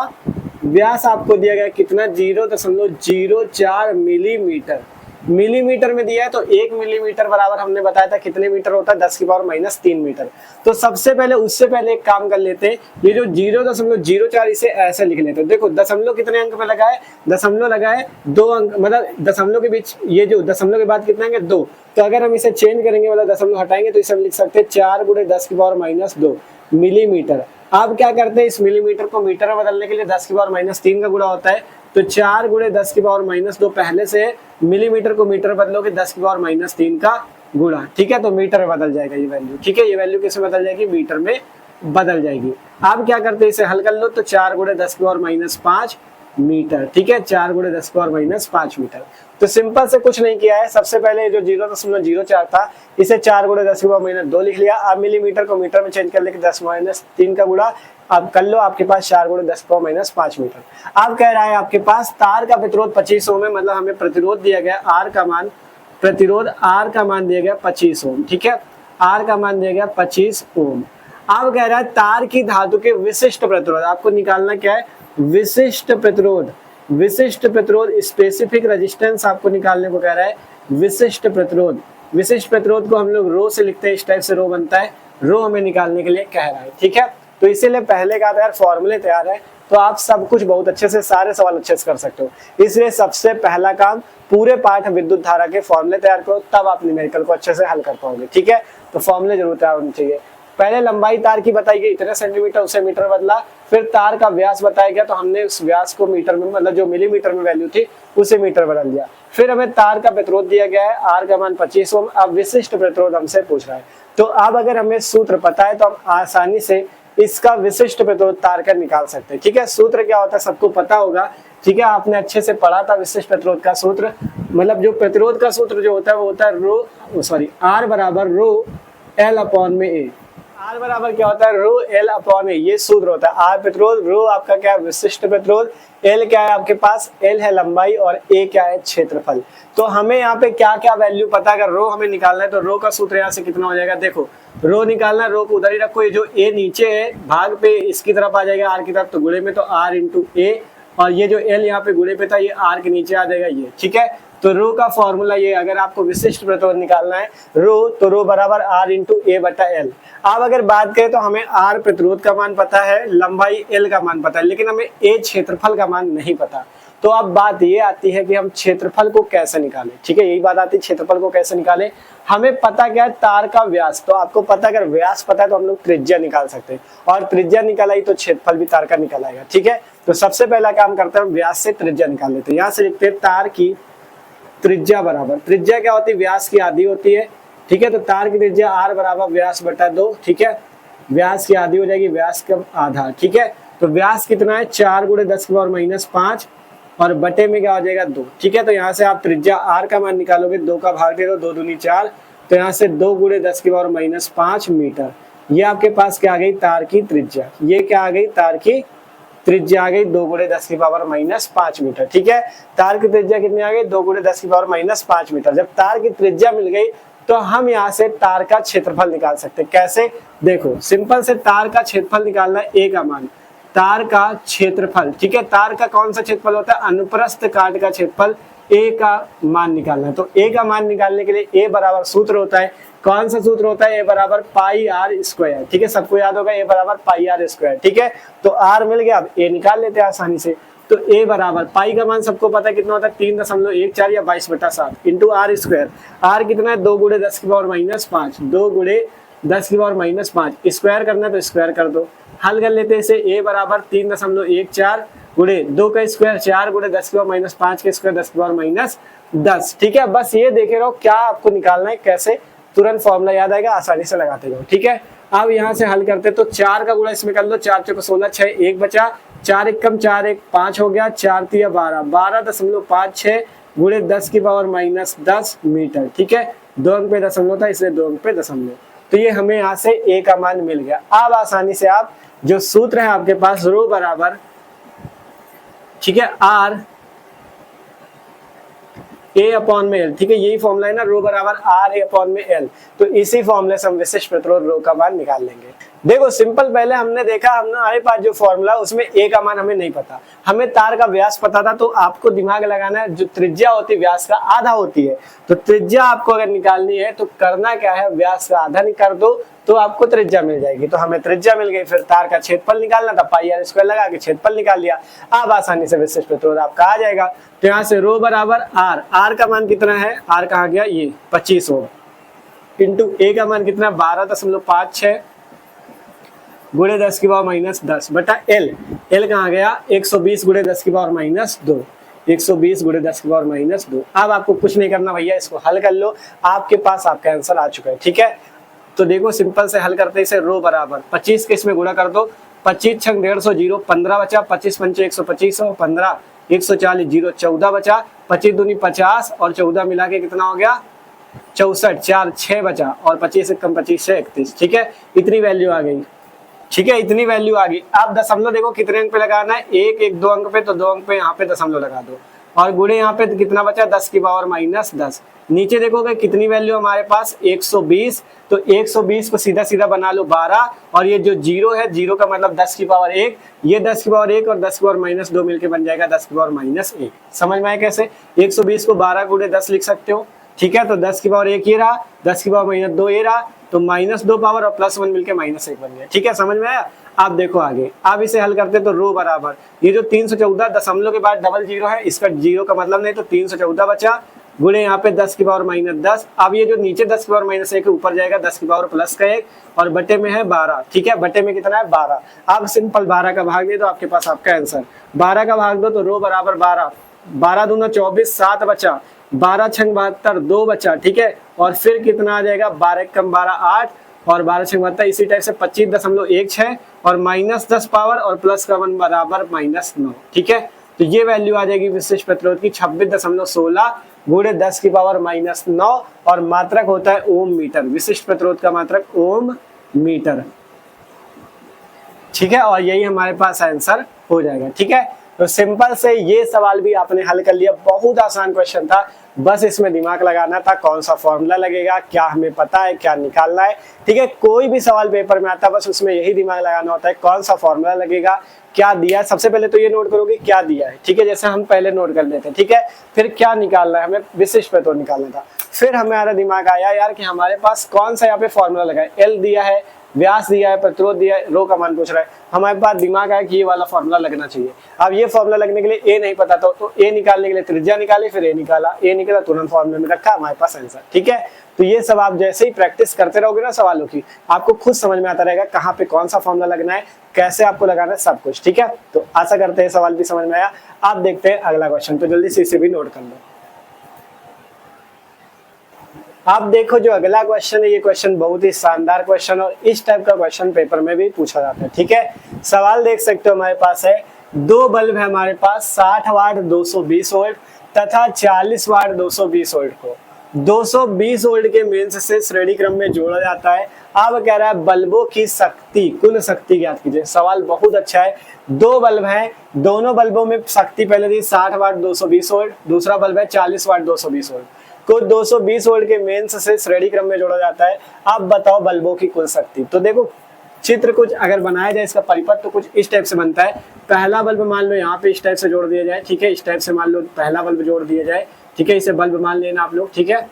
व्यास आपको दिया गया कितना, 0.04 मिलीमीटर। मिलीमीटर में दिया है तो 1 मिलीमीटर बराबर हमने बताया था कितने मीटर होता है, 10 की पावर माइनस 3 मीटर। तो सबसे पहले उससे पहले एक काम कर लेते हैं, ये जो 0.04 इसे ऐसे लिख लेते हैं। देखो दशमलव कितने अंक पे लगा है, दशमलव लगा है 2 अंक, मतलब दशमलव के बीच ये जो दशमलव के बाद कितने अंक 2। तो अगर हम इसे चेंज करेंगे, मतलब दशमलव हटाएंगे, तो इसे हम लिख सकते हैं 4 × 10 की पावर माइनस 2 मिलीमीटर। आप क्या करते हैं, इस मिलीमीटर को मीटर में बदलने के लिए 10 की पावर माइनस 3 का गुणा होता है, तो 4 × 10 की पावर माइनस 2 पहले से मिलीमीटर को मीटर बदलोगे 10 की पावर माइनस 3 का गुणा। ठीक है, तो मीटर में बदल जाएगा ये वैल्यू। ठीक है, ये वैल्यू किसमें बदल जाएगी, मीटर में बदल जाएगी। आप क्या करते हैं, इसे हल कर लो, तो 4 × 10 की पावर माइनस 5 मीटर। ठीक है, 4 × 10 की पावर माइनस 5 मीटर। तो सिंपल से कुछ नहीं किया है, सबसे पहले जो 0.04 था इसे 4 × 10 की पावर माइनस 2 लिख लिया। अब मिलीमीटर को मीटर में चेंज कर लेके 10 माइनस 3 का गुणा, अब कर लो, आपके पास 4 × 10 की पावर माइनस 5 मीटर। अब कह रहा है आपके पास तार का प्रतिरोध 25 ओम है, मतलब हमें प्रतिरोध दिया गया आर का मान, प्रतिरोध आर का मान दिया गया 25 ओम। ठीक है, आर का मान दिया गया 25 ओम। अब कह रहा है तार की धातु के विशिष्ट प्रतिरोध आपको निकालना क्या है, विशिष्ट प्रतिरोध। विशिष्ट प्रतिरोध स्पेसिफिक रेजिस्टेंस आपको निकालने को कह रहा है, विशिष्ट प्रतिरोध। विशिष्ट प्रतिरोध को हम लोग रो से लिखते हैं, इस टाइप से रो बनता है, रो हमें निकालने के लिए कह रहा है। ठीक है, तो इसीलिए पहले कहा था यार फॉर्मूले तैयार है तो आप सब कुछ बहुत अच्छे से, सारे सवाल अच्छे से कर सकते हो। इसलिए सबसे पहला काम पूरे पाठ विद्युत धारा के फॉर्मूले तैयार करो, तब आप न्यूमेरिकल को अच्छे से हल कर पाओगे। ठीक है, तो फॉर्मूले जरूर तैयार होने चाहिए। पहले लंबाई तार की बताई गई इतने सेंटीमीटर, उसे मीटर बदला। फिर तार का व्यास बताया गया तो हमने उस व्यास को मीटर में, मतलब जो मिलीमीटर में वैल्यू थी उसे मीटर बदल दिया। फिर हमें तार का प्रतिरोध दिया गया है, आर का मान 25 ओम। अब विशिष्ट प्रतिरोध हमसे पूछ रहा है, तो अब अगर हमें सूत्र पता है तो हम आसानी से इसका विशिष्ट प्रतिरोध तार का निकाल सकते हैं। ठीक है, सूत्र क्या होता है सबको पता होगा। ठीक है, आपने अच्छे से पढ़ा था विशिष्ट प्रतिरोध का सूत्र, मतलब जो प्रतिरोध का सूत्र जो होता है वो होता है आर बराबर रो एल अपॉन में ए। आर बराबर क्या होता है, रो एल अपॉन ए, ये सूत्र होता है। आर प्रतिरोध, रो आपका क्या है विशिष्ट प्रतिरोध, एल क्या है आपके पास, एल है लंबाई और ए क्या है क्षेत्रफल। तो हमें यहाँ पे क्या क्या वैल्यू पता है, अगर रो हमें निकालना है तो रो का सूत्र यहाँ से कितना हो जाएगा, देखो रो निकालना है, रो को उधर ही रखो, ये जो ए नीचे है भाग पे इसकी तरफ आ जाएगा आर की तरफ, तो गुणे में तो आर इंटू ए, और ये जो एल यहाँ पे गुणे पे था ये आर के नीचे आ जाएगा ये। ठीक है, तो रो का फॉर्मूला ये, अगर आपको विशिष्ट प्रतिरोध निकालना है रो, तो रो बराबर आर इंटू ए बटा एल। अब अगर बात करें तो हमें आर प्रतिरोध का मान पता है, लंबाई एल का मान पता है, लेकिन हमें ए क्षेत्रफल का मान नहीं पता। तो अब बात ये आती है कि हम क्षेत्रफल को कैसे निकालें। ठीक है, यही बात आती है क्षेत्रफल को कैसे निकालें। हमें पता क्या है, तार का व्यास, तो आपको पता, अगर व्यास पता है तो हम लोग त्रिज्या निकाल सकते हैं, और त्रिज्या निकाल आई तो क्षेत्रफल भी तार का निकल आएगा। ठीक है, तो सबसे पहला काम करते हैं, व्यास से त्रिज्या निकाल लेते हैं। यहाँ से लिखते हैं तार की त्रिज्या बराबर, त्रिज्या क्या होती है, व्यास की आधी होती है। ठीक है, तो तार की त्रिज्या आर बराबर व्यास बटा 2। ठीक है, व्यास की आधी हो जाएगी, व्यास का आधा। ठीक है, तो व्यास कितना है, 4 × 10 की पावर माइनस 5 और बटे में क्या हो जाएगा 2। ठीक है, तो यहाँ से आप त्रिज्या आर का मान निकालोगे, 2 का भाग दे दो, 2 दूनी 4, तो यहाँ से 2 × 10 की पावर माइनस 5 मीटर। ये आपके पास क्या आ गई, तार की त्रिज्या। ये क्या आ गई, तार की त्रिज्या आ गई 2 × 10 की पावर माइनस 5 मीटर। ठीक है, तार की त्रिज्या कितनी आ गई, 2 × 10 की पावर माइनस 5 मीटर। जब तार की त्रिज्या मिल गई तो हम यहाँ से तार का क्षेत्रफल निकाल सकते हैं। कैसे, देखो सिंपल से तार का क्षेत्रफल निकालना है, ए का मान, तार का क्षेत्रफल। ठीक है, तार का कौन सा क्षेत्रफल होता है, अनुप्रस्थ काट का क्षेत्रफल ए का मान निकालना है। तो ए का मान निकालने के लिए ए बराबर सूत्र होता है, कौन सा सूत्र होता है, ए बराबर पाई आर स्क्वायर। ठीक है, सबको याद होगा ए बराबर पाई आर स्क्वायर। ठीक है, तो आर मिल गया, अब ए निकाल लेते हैं आसानी से। तो ए बराबर पाई का मान सबको पता है कितना होता है, 3.14 या 22/7 इंटू आर स्क्वायर। आर कितना है, 2 × 10⁻⁵, 2 × 10⁻⁵। स्क्वायर करना है तो स्क्वायर कर दो। हल कर लेते हैं इसे, ए बराबर 3.14 गुणे 2 का स्क्वायर 4 × 10⁻5 के स्क्वायर 10⁻10। ठीक है, बस ये देखे रहो क्या आपको निकालना है, कैसे तुरंत फॉर्मूला याद आएगा, आसानी से लगाते जाओ। ठीक है, अब यहाँ से हल करते तो 4 का गुणा इसमें कर लो, 4 × 16 6 1 बचा, 4 × 1 4 1 5 हो गया, 4 × 3 12 12.56 गुणे 10⁻10 मीटर। ठीक है, 2 अंक पे दशमलव था इसलिए 2 अंक पे दशमलव। तो ये हमें यहाँ से ए का मान मिल गया। अब आसानी से आप जो सूत्र है आपके पास रो बराबर, ठीक है, आर ए अपॉन में एल। ठीक है, यही फॉर्मूला है ना, रो बराबर आर ए अपॉन में एल। तो इसी फॉर्मूले से हम विशिष्ट प्रतिरोध रो का मान निकाल लेंगे। देखो सिंपल, पहले हमने देखा, हमारे पास जो फॉर्मूला उसमें ए का मान हमें नहीं पता, हमें तार का व्यास पता था। तो आपको दिमाग लगाना है, जो त्रिज्या होती है व्यास का आधा होती है, तो त्रिज्या आपको अगर निकालनी है तो करना क्या है, व्यास का आधा कर दो तो आपको त्रिज्या मिल जाएगी। तो हमें त्रिज्या मिल गई, फिर तार का क्षेत्रफल निकालना था, पाई आर स्क्वायर लगा के क्षेत्रफल निकाल लिया। अब आसानी से विशिष्ट प्रतिरोध आपका आ जाएगा। तो यहाँ से रो बराबर आर, आर का मान कितना है, आर कहाँ गया, ये 25 Ω इंटू ए का मान कितना है 12.56 गुणे 10⁻10 बटा एल, एल कहाँ गया 120 गुणे 10⁻2, 120 गुणे 10⁻2। अब आपको कुछ नहीं करना भैया, इसको हल कर लो, आपके पास आपका आंसर आ चुका है। ठीक है, तो देखो सिंपल से हल करते इसे, रो बराबर 25 के इसमें गुणा कर दो, 25 × 150 0 15 बचा, 25 × 5 125 15 140 0 14 बचा, 25 दूनी 50 और 14 मिला के कितना हो गया 64, 4 6 बचा और 25 × 25 31। ठीक है, इतनी वैल्यू आ गई। ठीक है, इतनी वैल्यू आ गई। अब दशमलव देखो कितने अंक पे लगाना है, 1 1 2 अंक पे, तो 2 अंक पे यहाँ पे दशमलव लगा दो और गुणे यहाँ पे कितना बचा 10⁻10। नीचे देखोगे कितनी वैल्यू हमारे पास 120, तो 120 को सीधा सीधा बना लो 12 और ये जो 0 है, 0 का मतलब 10⁻1, ये 10⁻1 और 10⁻2 मिलके बन जाएगा 10⁻1। समझ में आया कैसे, 120 को 12 गुणे 10 लिख सकते हो। ठीक है, तो 10⁻1 ये रहा, 10⁻2 ये रहा, तो -2 पावर और +1 मिलके -1 बन गया। ठीक है, समझ में आया। आप देखो आगे, आप इसे हल करते तो रो बराबर ये जो 314 दशमलव के बाद डबल 0 है, इसका 0 का मतलब नहीं, तो 314 बचा गुणे यहाँ पे 10⁻10। अब ये जो नीचे 10⁻1 ऊपर जाएगा 10⁻1 और बटे में है 12। ठीक है, बटे में कितना है 12। अब सिंपल 12 का भाग दे दो, आपके पास आपका आंसर। 12 का भाग दो तो रो बराबर 12, 12 दूना 24 7 बचा, 12 × 72 2 बचा। ठीक है, और फिर कितना आ जाएगा 12 × 12 8 और 12 × 72 इसी टाइप से 25.16 और -10 पावर और +1 बराबर -9। ठीक है, तो ये वैल्यू आ जाएगी विशिष्ट प्रतिरोध की 26.16 गुणे 10⁻9 और मात्रक होता है ओम मीटर। विशिष्ट प्रतिरोध का मात्रक ओम मीटर। ठीक है, और यही हमारे पास आंसर हो जाएगा। ठीक है, तो सिंपल से ये सवाल भी आपने हल कर लिया, बहुत आसान क्वेश्चन था, बस इसमें दिमाग लगाना था कौन सा फॉर्मूला लगेगा, क्या हमें पता है क्या निकालना है। ठीक है, कोई भी सवाल पेपर में आता है बस उसमें यही दिमाग लगाना होता है कौन सा फॉर्मूला लगेगा, क्या दिया है। सबसे पहले तो ये नोट करोगे क्या दिया है। ठीक है, जैसे हम पहले नोट कर लेते हैं। ठीक है, फिर क्या निकालना है, हमें विशिष्ट प्रतिरोध निकालना था। फिर हमारा दिमाग आया यार कि हमारे पास कौन सा यहाँ पे फॉर्मूला लगा है, एल दिया है, व्यास दिया है, प्रतिरोध दिया है, रो का मान पूछ रहा है। हमारे पास दिमाग आया कि ये वाला फॉर्मूला लगना चाहिए। अब ये फॉर्मूला लगने के लिए ए नहीं पता था, तो ए निकालने के लिए त्रिज्या निकाली, फिर ए निकाला, ए निकला तुरंत फॉर्मूले में रखा, हमारे पास आंसर। ठीक है, तो ये सब आप जैसे ही प्रैक्टिस करते रहोगे ना सवालों की, आपको खुद समझ में आता रहेगा कहाँ पे कौन सा फॉर्मूला लगना है, कैसे आपको लगाना है, सब कुछ। ठीक है, तो आशा करते हैं सवाल भी समझ में आया। आप देखते हैं अगला क्वेश्चन, तो जल्दी से इसे भी नोट कर लो। आप देखो जो अगला क्वेश्चन है, ये क्वेश्चन बहुत ही शानदार क्वेश्चन और इस टाइप का क्वेश्चन पेपर में भी पूछा जाता है। ठीक है, सवाल देख सकते हो हमारे पास है, दो बल्ब है हमारे पास 60 वाट 220 वोल्ट तथा 40 वाट 220 वोल्ट को 220 वोल्ट के मेंस से श्रेणी क्रम में जोड़ा जाता है। अब कह रहा है बल्बों की शक्ति, कुल शक्ति ज्ञात कीजिए। सवाल बहुत अच्छा है, दो बल्ब हैं, दोनों बल्बों में शक्ति पहले थी 60 वाट 220 वोल्ट, दूसरा बल्ब है 40 वाट 220 वोल्ट को 220 वोल्ट के मेंस से श्रेणी क्रम में जोड़ा जाता है। अब बताओ बल्बों की कुल शक्ति। तो देखो चित्र कुछ अगर बनाया जाए इसका परिपथ तो कुछ इस टाइप से बनता है। पहला बल्ब मान लो यहाँ पे इस टाइप से जोड़ दिया जाए, ठीक है, इस टाइप से मान लो पहला बल्ब जोड़ दिया जाए, ठीक है, इसे बल्ब मान लेना आप लोग, ठीक है।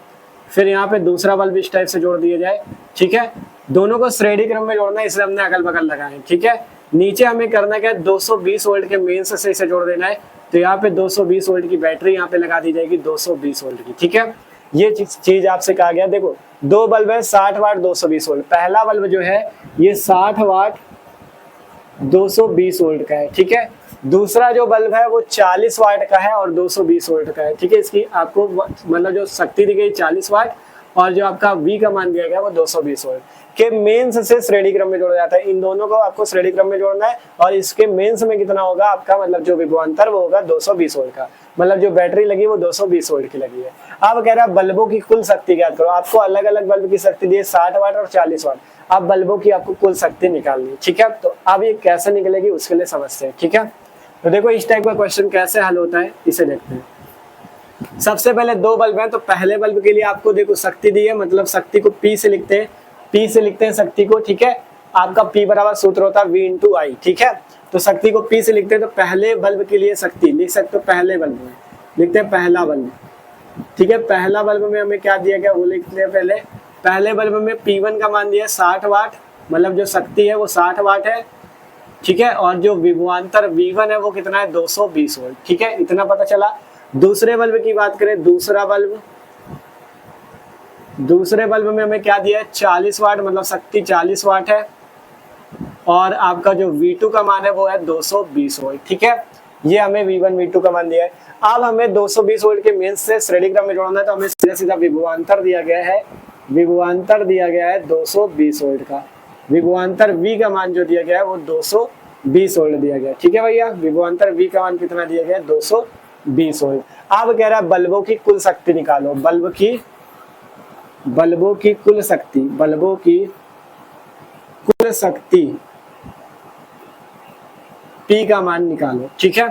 फिर यहाँ पे दूसरा बल्ब इस टाइप से जोड़ दिया जाए, ठीक है। दोनों को श्रेणी क्रम में जोड़ना है, इसलिए हमने अगल बगल लगाए, ठीक है। नीचे हमें करना क्या है, 220 वोल्ट के मेंस से इसे जोड़ देना है। तो यहाँ पे 220 वोल्ट की बैटरी यहाँ पे लगा दी जाएगी, 220 वोल्ट की, ठीक है। ये चीज आपसे कहा गया। देखो दो बल्ब है, 60 वाट 220 वोल्ट। पहला बल्ब जो है ये 60 वाट 220 वोल्ट का है, ठीक है। दूसरा जो बल्ब है वो 40 वाट का है और 220 वोल्ट का है, ठीक है। इसकी आपको मतलब जो शक्ति दी गई 40 वाट और जो आपका V का मान दिया गया वो 220 वोल्ट के मेंस से श्रेणी क्रम में जोड़ा जाता है। इन दोनों को आपको श्रेणी क्रम में जोड़ना है और इसके मेंस में कितना होगा आपका मतलब जो विभवांतर वो होगा 220 वोल्ट का, मतलब जो बैटरी लगी वो 220 वोल्ट की लगी है। अब कह रहा है बल्बों की कुल शक्ति ज्ञात करो। आपको अलग अलग बल्ब की शक्ति दी है 60 वाट और 40 वाट। अब बल्बों की आपको कुल शक्ति निकालनी है, ठीक है। तो अब ये कैसे निकलेगी उसके लिए समझते हैं, ठीक है। तो देखो इस टाइप का क्वेश्चन कैसे हल होता है इसे देखते हैं। सबसे पहले दो बल्ब हैं तो पहले बल्ब के लिए आपको देखो शक्ति दी है, मतलब शक्ति को P से लिखते हैं, P से लिखते हैं शक्ति को, ठीक है। आपका P बराबर सूत्र होता है V इंटू आई, ठीक है। तो शक्ति को P से लिखते हैं। तो पहले बल्ब के लिए शक्ति लिख सकते हो, पहले बल्ब में लिखते हैं पहला बल्ब, ठीक है। पहला बल्ब में हमें क्या दिया गया वो लिखते हैं पहले। पहले बल्ब में P1 का मान दिया 60 वाट, मतलब जो शक्ति है वो 60 वाट है, ठीक है। और जो विभवांतर V1 है वो कितना है 220 वोल्ट, ठीक है। इतना पता चला। दूसरे बल्ब की बात करें, दूसरे बल्ब में हमें क्या दिया है 40 वाट, मतलब शक्ति 40 वाट है और आपका जो V2 का मान है वो है 220 वोल्ट, ठीक है। ये हमें V1 V2 का मान दिया है। अब हमें 220 वोल्ट के मेंस से श्रेणी क्रम में जोड़ना है, तो हमें सीधा सीधा विभवांतर दिया गया है 220 वोल्ट का। विभवांतर V का मान जो दिया गया है वो 220 वोल्ट दिया गया है, ठीक है भैया। विभवांतर V का मान कितना दिया गया है 220 वोल्ट। अब कह रहा है बल्बों की कुल शक्ति निकालो। बल्बों की कुल शक्ति P का मान निकालो, ठीक है।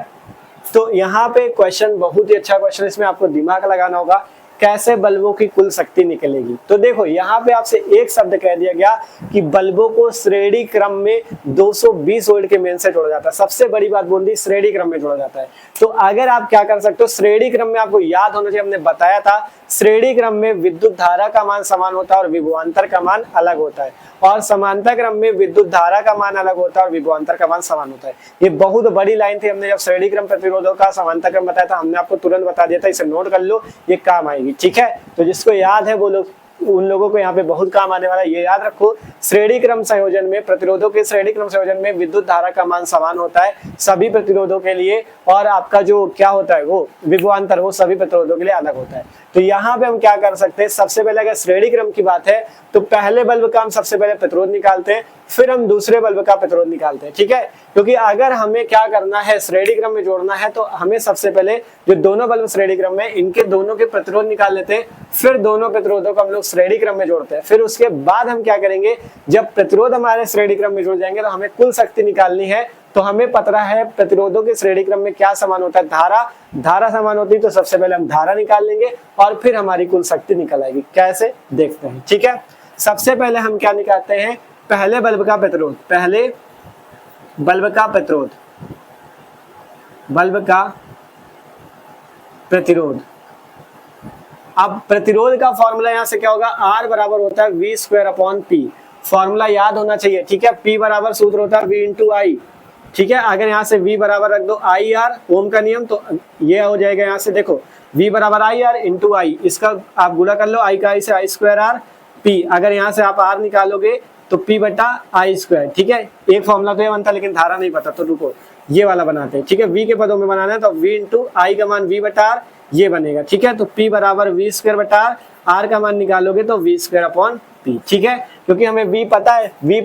तो यहाँ पे क्वेश्चन बहुत ही अच्छा क्वेश्चन, इसमें आपको दिमाग लगाना होगा कैसे बल्बों की कुल शक्ति निकलेगी। तो देखो यहाँ पे आपसे एक शब्द कह दिया गया कि बल्बों को श्रेणी क्रम में 220 वोल्ट के मेन से जोड़ा जाता है। सबसे बड़ी बात बोल दी, श्रेणी क्रम में जोड़ा जाता है। तो अगर आप क्या कर सकते हो, श्रेणी क्रम में आपको याद होना चाहिए, हमने बताया था श्रेणी क्रम में विद्युत धारा का मान समान होता है और विभवांतर का मान अलग होता है, और समांतर क्रम में विद्युत धारा का मान अलग होता है और विभवांतर का मान समान होता है। ये बहुत बड़ी लाइन थी। हमने जब श्रेणी क्रम प्रतिरोधों का समांतर क्रम बताया था हमने आपको तुरंत बता दिया था, इसे नोट कर लो, ये काम आएगी, ठीक है। तो जिसको याद है वो लोग, उन लोगों को यहाँ पे बहुत काम आने वाला है। ये याद रखो, श्रेणी क्रम संयोजन में, प्रतिरोधों के श्रेणी क्रम संयोजन में विद्युत धारा का मान समान होता है सभी प्रतिरोधों के लिए, और आपका जो क्या होता है वो विभवांतर वो सभी प्रतिरोधों के लिए अलग होता है। तो यहाँ पे हम क्या कर सकते हैं, सबसे पहले अगर श्रेणी क्रम की बात है तो पहले बल्ब का हम सबसे पहले प्रतिरोध निकालते हैं, फिर हम दूसरे बल्ब का प्रतिरोध निकालते हैं, ठीक है। क्योंकि अगर हमें क्या करना है, श्रेणी क्रम में जोड़ना है, तो हमें सबसे पहले जो दोनों बल्ब श्रेणी क्रम में इनके दोनों के प्रतिरोध निकाल लेते हैं, फिर दोनों प्रतिरोधों को हम लोग श्रेणी क्रम में जोड़ते हैं। फिर उसके बाद हम क्या करेंगे, जब प्रतिरोध हमारे श्रेणी क्रम में जुड़ जाएंगे तो हमें कुल शक्ति निकालनी है। तो हमें पता है प्रतिरोधों के श्रेणी क्रम में क्या समान होता है, धारा समान होती है। तो सबसे पहले हम धारा निकाल लेंगे और फिर हमारी कुल शक्ति निकल आएगी। कैसे देखते हैं, ठीक है। सबसे पहले हम क्या निकालते हैं, पहले बल्ब का प्रतिरोध, अब प्रतिरोध का फॉर्मूला यहाँ से क्या होगा, R बराबर होता है V²/P। फॉर्मूला याद होना चाहिए, ठीक है। P बराबर सूत्र होता है V इंटू आई, ठीक है। अगर यहाँ से V बराबर रख दो IR, ओम का नियम, तो ये हो जाएगा यहाँ से देखो V बराबर IR इंटू आई, इसका आप गुणा कर लो, I का I से I²R P। अगर यहाँ से आप R निकालोगे तो P बटा I², ठीक है। एक फॉर्मूला तो ये बनता, लेकिन धारा नहीं पता, तो रुको ये वाला बनाते हैं, ठीक है। V के पदों में बनाना है तो V इंटू आई का मान V बटा R ये बनेगा, ठीक है। तो P बराबर V²/R, R का मान निकालोगे तो V²/P, ठीक है। क्योंकि हमें V पता है, P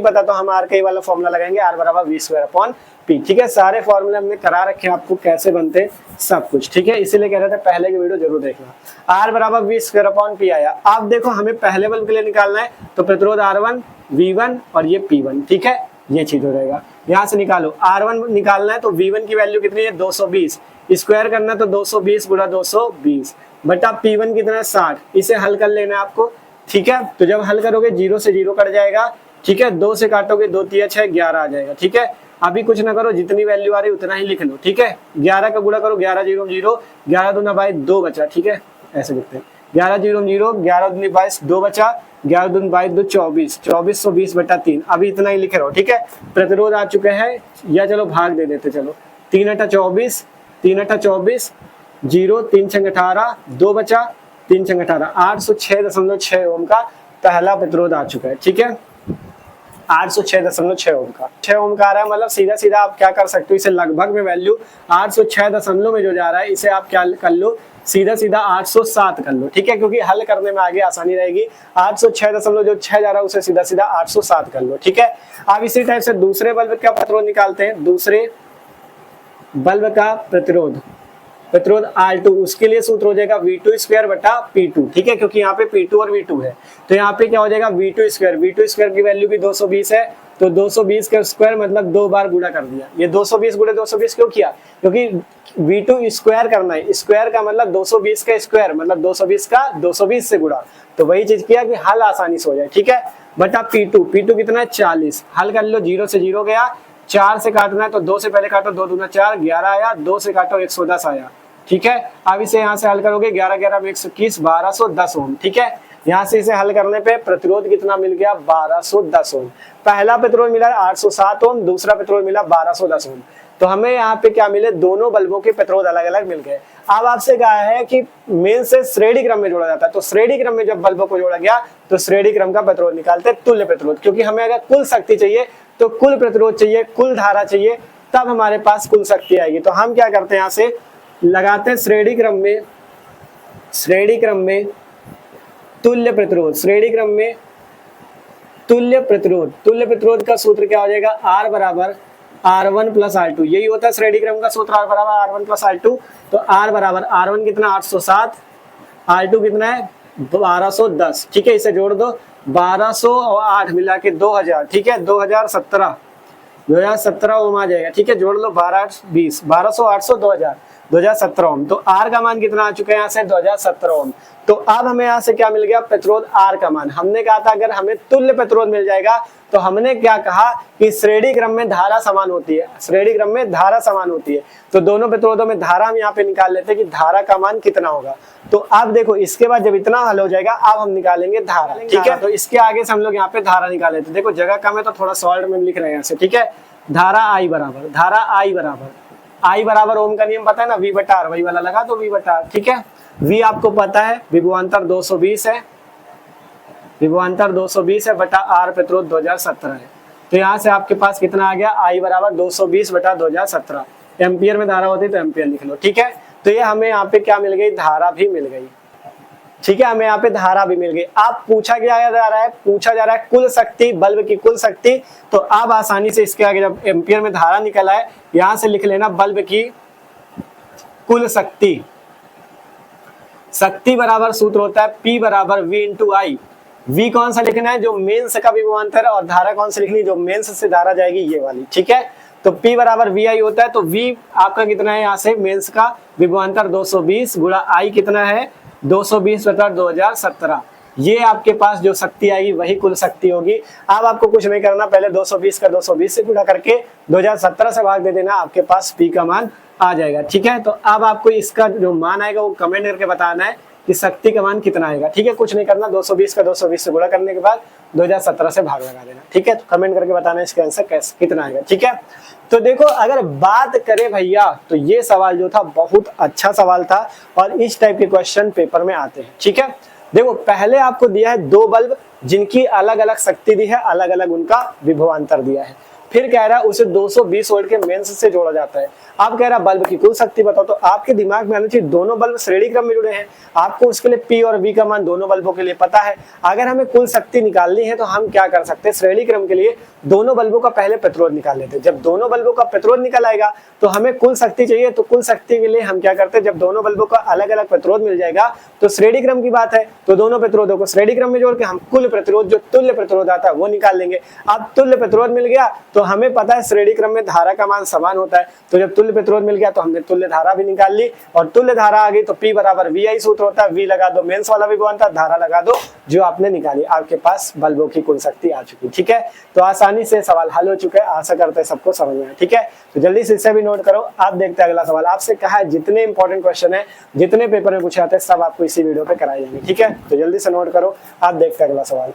पता, तो हम R का ही वाला फॉर्मूला लगाएंगे, R बराबर V²/P, ठीक है। सारे फॉर्मूले हमने करा रखे हैं आपको कैसे बनते सब कुछ, ठीक है। इसीलिए कह रहे थे पहले की वीडियो जरूर देखना। R बराबर V²/P आया। अब देखो हमें पहले बल्ब के लिए निकालना है, तो प्रतिरोध R1 V1 और ये P1, ठीक है। ये चीज हो जाएगा, यहाँ से निकालो। R1 निकालना है तो V1 की वैल्यू कितनी है 220, स्क्वायर करना तो 220 गुणा 220 बटा P1 कितना है 60। इसे हल कर लेना है आपको, ठीक है। तो जब हल करोगे 0 से 0 कट जाएगा, ठीक है, 2 से काटोगे 2 तिया 6, 11 आ जाएगा। ठीक है, अभी कुछ ना करो, जितनी वैल्यू आ रही उतना ही लिख लो। ठीक है, 11 का गुणा करो, 11 0 0, 11 दूना 22, 2 बचा। ठीक है, ऐसे लिखते हैं 11 0 0, 11 दूनी 22, 2 बचा, 11 दूनी 22, 2 24, 2420/3। अभी इतना ही लिखे रहो। ठीक है, प्रतिरोध आ चुके हैं, या चलो भाग दे देते, चलो 3 8 24, 3 8 24, 0 3 6 18, 2 बचा, 3 6 18, 806.6 ओम का पहला प्रतिरोध आ चुका है। ठीक है, 806.6 ओम का 6 ओम का आ रहा है, मतलब सीधा सीधा आप क्या कर सकते हो, इसे लगभग में वैल्यू 806 में जो जा रहा है, इसे आप क्या कर लो, सीधा सीधा 807 कर लो। ठीक है, क्योंकि हल करने में आगे आसानी रहेगी। 806 जो 6 जा रहा है उसे सीधा सीधा 807 कर लो। ठीक है, अब इसी टाइप से दूसरे बल्ब का प्रतिरोध निकालते हैं। दूसरे बल्ब का प्रतिरोध R2, उसके लिए सूत्र हो जाएगा V2² P2। ठीक है, क्योंकि यहाँ पे P2 और V2 है, तो यहाँ पे क्या हो जाएगा V2² की वैल्यू भी 220 है, तो 220 का स्क्वायर मतलब 2 बार गुणा कर दिया। ये 220 गुणे 220 क्यों किया, क्योंकि V2 स्क्वायर करना है, स्क्वायर का मतलब 220 का स्क्वायर मतलब 220 का 220 से गुणा, तो वही चीज किया कि हल आसानी से हो जाए। ठीक है, बटा P2 कितना है 40, हल कर लो, 0 से 0 गया, 4 से काटना है तो 2 से पहले काटो, 2 दूना 4, 11 आया, 2 से काटो 110 आया। ठीक है, अब इसे यहाँ से हल करोगे, 11 11 में 121, 1210 ओम। ठीक है, यहाँ से इसे हल करने पे प्रतिरोध कितना मिल गया, 1210 ओम। पहला प्रतिरोध मिला 807 ओम, दूसरा प्रतिरोध मिला 1210 ओम। तो हमें यहाँ पे क्या मिले, दोनों बल्बों के प्रतिरोध अलग अलग मिल गए। अब आपसे कहा है कि मेन से श्रेणी क्रम में जोड़ा जाता है, तो श्रेणी क्रम में जब बल्बों को जोड़ा गया तो श्रेणी क्रम का प्रतिरोध निकालते हैं, तुल्य प्रतिरोध, क्योंकि हमें अगर कुल शक्ति चाहिए तो कुल प्रतिरोध चाहिए, कुल धारा चाहिए, तब हमारे पास कुल शक्ति आएगी। तो हम क्या करते हैं, यहाँ से लगाते हैं श्रेणी क्रम में तुल्य प्रतिरोध, श्रेणी क्रम में तुल्य प्रतिरोध का सूत्र क्या हो जाएगा, R बराबर R1 + R2। यही होता है श्रेणी क्रम का सूत्र, R बराबर R1 + R2। तो R बराबर R1 कितना 807, R2 कितना है 1210। ठीक है, इसे जोड़ दो, 1200 और 8 मिला के 2000। ठीक है, 2017 ओम आ जाएगा। ठीक है, जोड़ लो, 12 20, 1200 800 2017 ओम। तो R का मान कितना आ चुका है यहाँ से 2017 ओम। तो अब हमें यहाँ से क्या मिल गया, प्रतिरोध R का मान। हमने कहा था अगर हमें तुल्य प्रतिरोध मिल जाएगा तो हमने क्या कहा कि श्रेणी क्रम में धारा समान होती है, श्रेणी क्रम में धारा समान होती है। तो दोनों प्रतिरोधों में धारा हम यहाँ पे निकाल लेते हैं कि धारा का मान कितना होगा। तो अब देखो, इसके बाद जब इतना हल हो जाएगा, अब हम निकालेंगे धारा। ठीक है, तो इसके आगे से हम लोग यहाँ पे धारा निकाल लेते हैं। देखो जगह कम है तो थोड़ा सॉल्ट में लिख रहे हैं यहाँ से। ठीक है, धारा I बराबर ओम का नियम पता है ना, V/R, वही वाला लगा तो V/R। ठीक है, V आपको पता है, विभवांतर 220 है, बटा R प्रतिरोध 2017 है। तो यहाँ से आपके पास कितना आ गया, I बराबर 220/2017। एम्पियर में धारा होती है तो एम्पियर लिख लो। ठीक है, तो ये हमें यहाँ पे क्या मिल गई, धारा भी मिल गई। ठीक है, हमें यहाँ पे धारा भी मिल गई। अब पूछा जा रहा है कुल शक्ति, बल्ब की कुल शक्ति। तो अब आसानी से इसके आगे जब एम्पियर में धारा निकल आए, यहाँ से लिख लेना बल्ब की कुल शक्ति। शक्ति बराबर सूत्र होता है P बराबर V × I। V कौन सा लिखना है, जो मेंस का विभवांतर है, और धारा कौन सी लिखनी है, जो मेंस से धारा जाएगी ये वाली। ठीक है, तो P बराबर VI होता है। तो V आपका कितना है, यहाँ से मेंस का विभवांतर 220 गुणा I कितना है 220/2017। ये आपके पास जो शक्ति आएगी वही कुल शक्ति होगी। अब आपको कुछ नहीं करना, पहले 220 का 220 से गुणा करके 2017 से भाग दे देना, आपके पास P का मान आ जाएगा। ठीक है, तो अब आपको इसका जो मान आएगा वो कमेंट करके बताना है कि शक्ति का मान कितना आएगा। ठीक है, कुछ नहीं करना, 220 का 220 से गुणा करने के बाद 2017 से भाग लगा देना। ठीक है, तो कमेंट करके बताना इसका आंसर कैसे कितना आएगा। ठीक है, तो देखो अगर बात करें भैया, तो ये सवाल जो था बहुत अच्छा सवाल था, और इस टाइप के क्वेश्चन पेपर में आते हैं। ठीक है, देखो पहले आपको दिया है 2 बल्ब जिनकी अलग अलग शक्ति दी है, अलग अलग उनका विभवांतर दिया है। फिर कह रहा है उसे 220 वोल्ट के मेंस से जोड़ा जाता है। आप कह रहा है बल्ब की कुल शक्ति बताओ, तो आपके दिमाग में आना चाहिए दोनों बल्ब श्रेणी क्रम में जुड़े हैं, आपको उसके लिए P और V का मान दोनों बल्बों के लिए पता है। अगर हमें कुल शक्ति निकालनी है तो हम क्या कर सकते हैं, श्रेणी क्रम के लिए दोनों बल्बों का पहले प्रतिरोध निकाल लेते हैं। जब दोनों बल्बों का प्रतिरोध निकल आएगा तो हमें कुल शक्ति चाहिए, तो कुल शक्ति के लिए हम क्या करते हैं, जब दोनों बल्बों का अलग अलग प्रतिरोध मिल जाएगा तो श्रेणी क्रम की बात है, तो दोनों प्रतिरोधों को श्रेणी क्रम में जोड़ के हम कुल प्रतिरोध जो तुल्य प्रतिरोध आता है वो निकाल लेंगे। अब तुल्य प्रतिरोध मिल गया तो हमें पता है श्रेणी क्रम में धारा का मान समान होता है, तो जब तुल्य प्रतिरोध मिल गया तो हमने तुल्य धारा भी निकाल ली, और तुल्य धारा आ गई तो P बराबर VI सूत्र होता है, V लगा दो मेंस वाला विभवांतर, धारा लगा दो जो आपने निकाली, आपके पास बल्बों की कुल शक्ति आ चुकी। ठीक है, तो आसानी से सवाल हल हो चुके हैं, आशा करते हैं सबको समझ में आया। ठीक है, तो जल्दी से इसे भी नोट करो। आप देखते हैं अगला सवाल, आपसे कहा है जितने इंपॉर्टेंट क्वेश्चन है, जितने पेपर में पूछे जाते हैं, सब आपको इसी वीडियो पे कराए जाएंगे। ठीक है, तो जल्दी से नोट करो। आप देखते हैं अगला सवाल।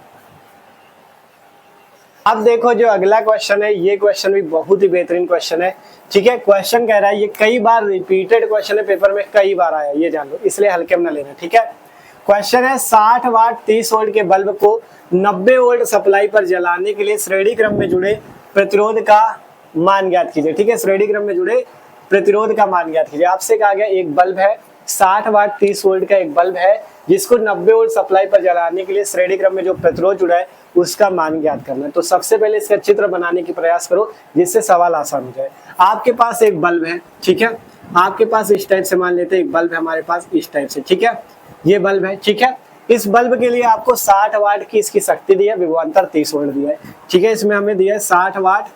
अब देखो जो अगला क्वेश्चन है, ये क्वेश्चन भी बहुत ही बेहतरीन क्वेश्चन है। ठीक है, क्वेश्चन कह रहा है, ये कई बार रिपीटेड क्वेश्चन है, पेपर में कई बार आया, ये जान लो, इसलिए हल्के में न लेना। ठीक है, क्वेश्चन है 60 वाट 30 वोल्ट के बल्ब को 90 वोल्ट सप्लाई पर जलाने के लिए श्रेणी क्रम में जुड़े प्रतिरोध का मान ज्ञात कीजिए। ठीक है, श्रेणी क्रम में जुड़े प्रतिरोध का मान ज्ञात कीजिए। आपसे कहा गया एक बल्ब है 60 वाट 30 वोल्ट का एक बल्ब है, जिसको 90 वोल्ट सप्लाई पर जलाने के लिए श्रेणी क्रम में जो प्रतिरोध जुड़ा है उसका मान ज्ञात करना है। तो सबसे पहले इसका चित्र बनाने की प्रयास करो, जिससे सवाल आसान हो जाए। आपके पास एक बल्ब है, ठीक है, आपके पास इस टाइप से, मान लेते हैं एक बल्ब है हमारे पास इस टाइप से। ठीक है, ये बल्ब है। ठीक है, इस बल्ब के लिए आपको 60 वाट की इसकी शक्ति दी है, विभवांतर 30 वोल्ट दिया है। ठीक है, इसमें हमें दिया है 60 वाट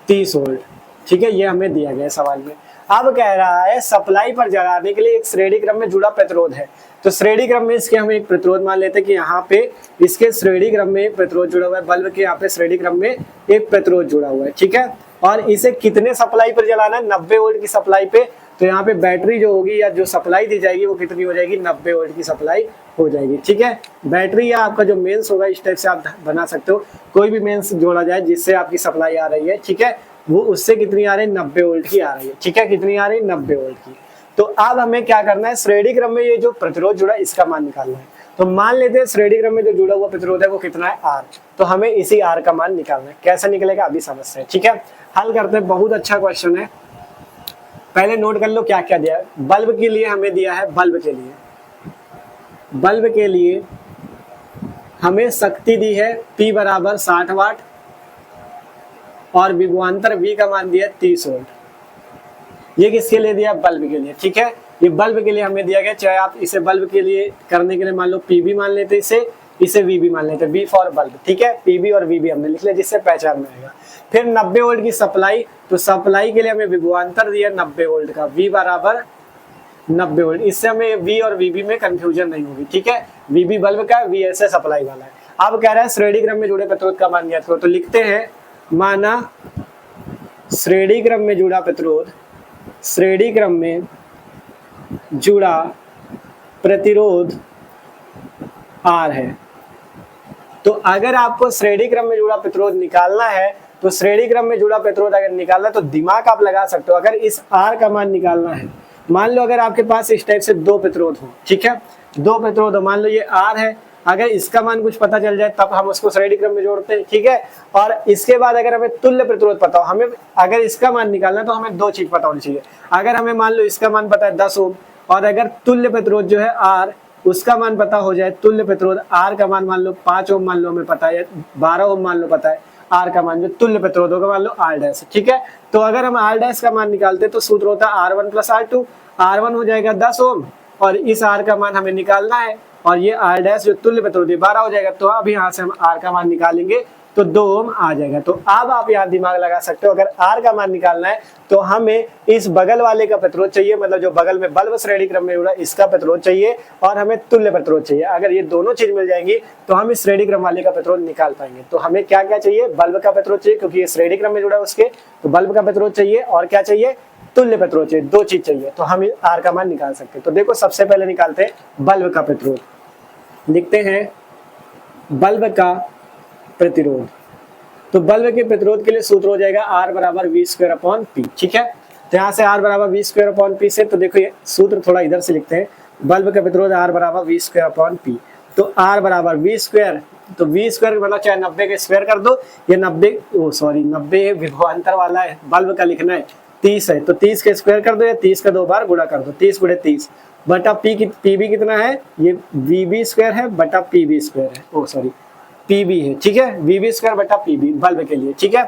30 वोल्ट। ठीक है, ये हमें दिया गया है सवाल में। अब कह रहा है सप्लाई पर जलाने के लिए एक श्रेणी क्रम में जुड़ा प्रतिरोध है, तो श्रेणी क्रम में इसके हम एक प्रतिरोध मान लेते हैं कि यहाँ पे इसके श्रेणी क्रम में एक प्रतिरोध जुड़ा हुआ है, बल्ब के यहाँ पे श्रेणी क्रम में एक प्रतिरोध जुड़ा हुआ है। ठीक है, और इसे कितने सप्लाई पर जलाना है, 90 वोल्ट की सप्लाई पे। तो यहाँ पे बैटरी जो होगी या जो सप्लाई दी जाएगी वो कितनी हो जाएगी, 90 वोल्ट की सप्लाई हो जाएगी। ठीक है, बैटरी या आपका जो मेंस होगा इस टाइप से आप बना सकते हो, कोई भी मेंस जोड़ा जाए जिससे आपकी सप्लाई आ रही है। ठीक है, वो उससे कितनी आ रही है, 90 वोल्ट की आ रही है। ठीक है, कितनी आ रही है, 90 वोल्ट की। तो अब हमें क्या करना है, श्रेणी क्रम में ये जो प्रतिरोध जुड़ा है इसका मान निकालना है। तो मान लेते हैं श्रेणी क्रम में जो जुड़ा हुआ प्रतिरोध है वो कितना है, R। तो हमें इसी R का मान निकालना है। कैसे निकलेगा अभी समझते हैं। ठीक है, हल करते हैं, बहुत अच्छा क्वेश्चन है। पहले नोट कर लो क्या क्या दिया है। बल्ब के लिए हमें दिया है, बल्ब के लिए हमें शक्ति दी है P बराबर 60 वाट और विभवांतर V का मान दिया 30 वोल्ट। ये किसके लिए दिया, बल्ब के लिए। ठीक है, ये बल्ब के लिए हमें दिया गया, चाहे आप इसे बल्ब के लिए करने के लिए मान लो PB मान लेते, इसे VB मान लेते, B फॉर बल्ब। ठीक है, PB और VB हमने लिख लिया जिससे पहचान में आएगा। फिर 90 वोल्ट की सप्लाई, तो सप्लाई के लिए हमें विभवांतर दिया 90 वोल्ट का, V बराबर 90 वोल्ट। इससे हमें V और VB में कंफ्यूजन नहीं होगी। ठीक है, VB बल्ब का, VS सप्लाई वाला है। अब कह रहा है श्रेणी क्रम में जुड़े प्रतिरोध का मान ज्ञात करो, तो लिखते हैं, माना श्रेणी क्रम में जुड़ा प्रतिरोध, श्रेणी क्रम में जुड़ा प्रतिरोध R है। तो अगर आपको श्रेणी क्रम में जुड़ा प्रतिरोध निकालना है, तो श्रेणी क्रम में जुड़ा प्रतिरोध अगर निकालना है तो दिमाग आप लगा सकते हो। अगर इस R का मान निकालना है, मान लो अगर आपके पास इस टाइप से दो प्रतिरोध हो, ठीक है, दो प्रतिरोध हो, मान लो ये R है, अगर इसका मान कुछ पता चल जाए तब हम उसको श्रेणी क्रम में जोड़ते हैं। ठीक है, और इसके बाद अगर हमें तुल्य प्रतिरोध पता हो, हमें अगर इसका मान निकालना तो हमें दो चीज पता होनी चाहिए। अगर हमें मान लो इसका मान पता है 10 ओम, और अगर तुल्य प्रतिरोध जो है R उसका मान पता हो जाए, तुल्य प्रतिरोध R का मान मान लो 5 ओम मान लो हमें पता है, 12 ओम मान लो पता है, R का मान जो तुल्य प्रतिरोध होगा मान लो R डैश। ठीक है, तो अगर हम R डैश का मान निकालते तो सूत्र होता है R1 प्लस R2, R1 हो जाएगा 10 ओम और इस R का मान हमें निकालना है, और ये R डैश जो तुल्य प्रतिरोध 12 हो जाएगा। तो अब यहाँ से हम R का मान निकालेंगे तो 2 ओम आ जाएगा। तो अब आप यहाँ दिमाग लगा सकते हो, अगर R का मान निकालना है तो हमें इस बगल वाले का प्रतिरोध चाहिए, मतलब जो बगल में बल्ब श्रेणी क्रम में जुड़ा इसका प्रतिरोध चाहिए, और हमें तुल्य प्रतिरोध चाहिए। अगर ये दोनों चीज मिल जाएंगी तो हम इस श्रेणी क्रम वाले का प्रतिरोध निकाल पाएंगे। तो हमें क्या क्या चाहिए, बल्ब का प्रतिरोध चाहिए क्योंकि ये श्रेणी क्रम में जुड़ा है उसके, तो बल्ब का प्रतिरोध चाहिए, और क्या चाहिए, तुल्य प्रतिरोध चाहिए। दो चीज चाहिए तो हम R का मान निकाल सकते हैं। तो देखो सबसे पहले निकालते हैं बल्ब का प्रतिरोध। लिखते हैं बल्ब का प्रतिरोध, तो बल्ब के प्रतिरोध के लिए सूत्र हो जाएगा R बराबर V स्क्वायर अपॉन P। ठीक है, तो यहाँ से R बराबर V स्क्वायर अपॉन P से, तो देखो ये सूत्र थोड़ा इधर से लिखते हैं, बल्ब का प्रतिरोध R बराबर V स्क्वायर अपॉन P। तो R बराबर V स्क्वायर, तो V स्क्वायर मतलब चाहे 90 के स्क्वायर कर दो, ये 90 विभवांतर वाला है, बल्ब का लिखना है 30 है, तो 30 के स्क्वायर कर दो या 30 का 2 बार गुणा कर दो, 30 गुणे 30 बटा PB कितना है, ये VB स्क्वायर है बटा PB स्क्वायर है, PB है। ठीक है, VB स्क्वायर बटा PB बल्ब के लिए। ठीक है,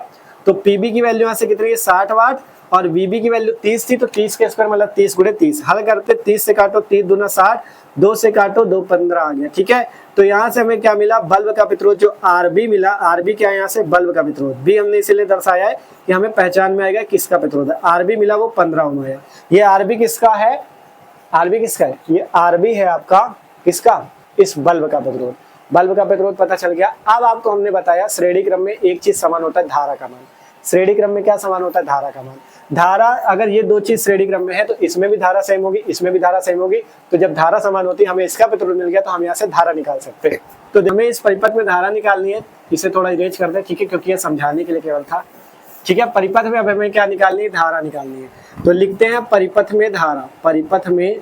तो पीबी की वैल्यू यहाँ से कितनी है 60 वाट और वीबी की वैल्यू 30 थी, तो 30 के स्क्वायर मतलब 30 गुणे 30। हल करते 30 से काटो 3 दूना 60, 2 से काटो 2 15 आ गया। ठीक है, तो यहाँ से हमें क्या मिला, बल्ब का प्रतिरोध जो आरबी मिला। आरबी क्या है यहाँ से बल्ब का प्रतिरोध, बी हमने इसीलिए दर्शाया है कि हमें पहचान में आएगा किसका प्रतिरोध है। आरबी मिला वो 15 ओम आया। ये आरबी किसका है, आरबी किसका है, ये आरबी है आपका किसका, इस बल्ब का प्रतिरोध। बल्ब का प्रतिरोध पता चल गया। अब आपको हमने बताया श्रेणी क्रम में एक चीज समान होता है, धारा का मान। श्रेणी क्रम में क्या समान होता है, धारा का मान। धारा अगर ये दो चीज श्रेणी क्रम में है तो इसमें भी धारा सेम होगी, इसमें भी धारा सेम होगी। तो जब धारा समान होती है, हमें इसका प्रतिरोध मिल गया तो हम यहाँ से धारा निकाल सकते हैं। तो हमें इस परिपथ में धारा निकालनी है, इसे थोड़ा इरेज कर दे, ठीक है, क्योंकि ये समझाने के लिए केवल था। ठीक है, परिपथ में अब हमें क्या निकालनी है, धारा निकालनी है। तो लिखते हैं परिपथ में धारा, परिपथ में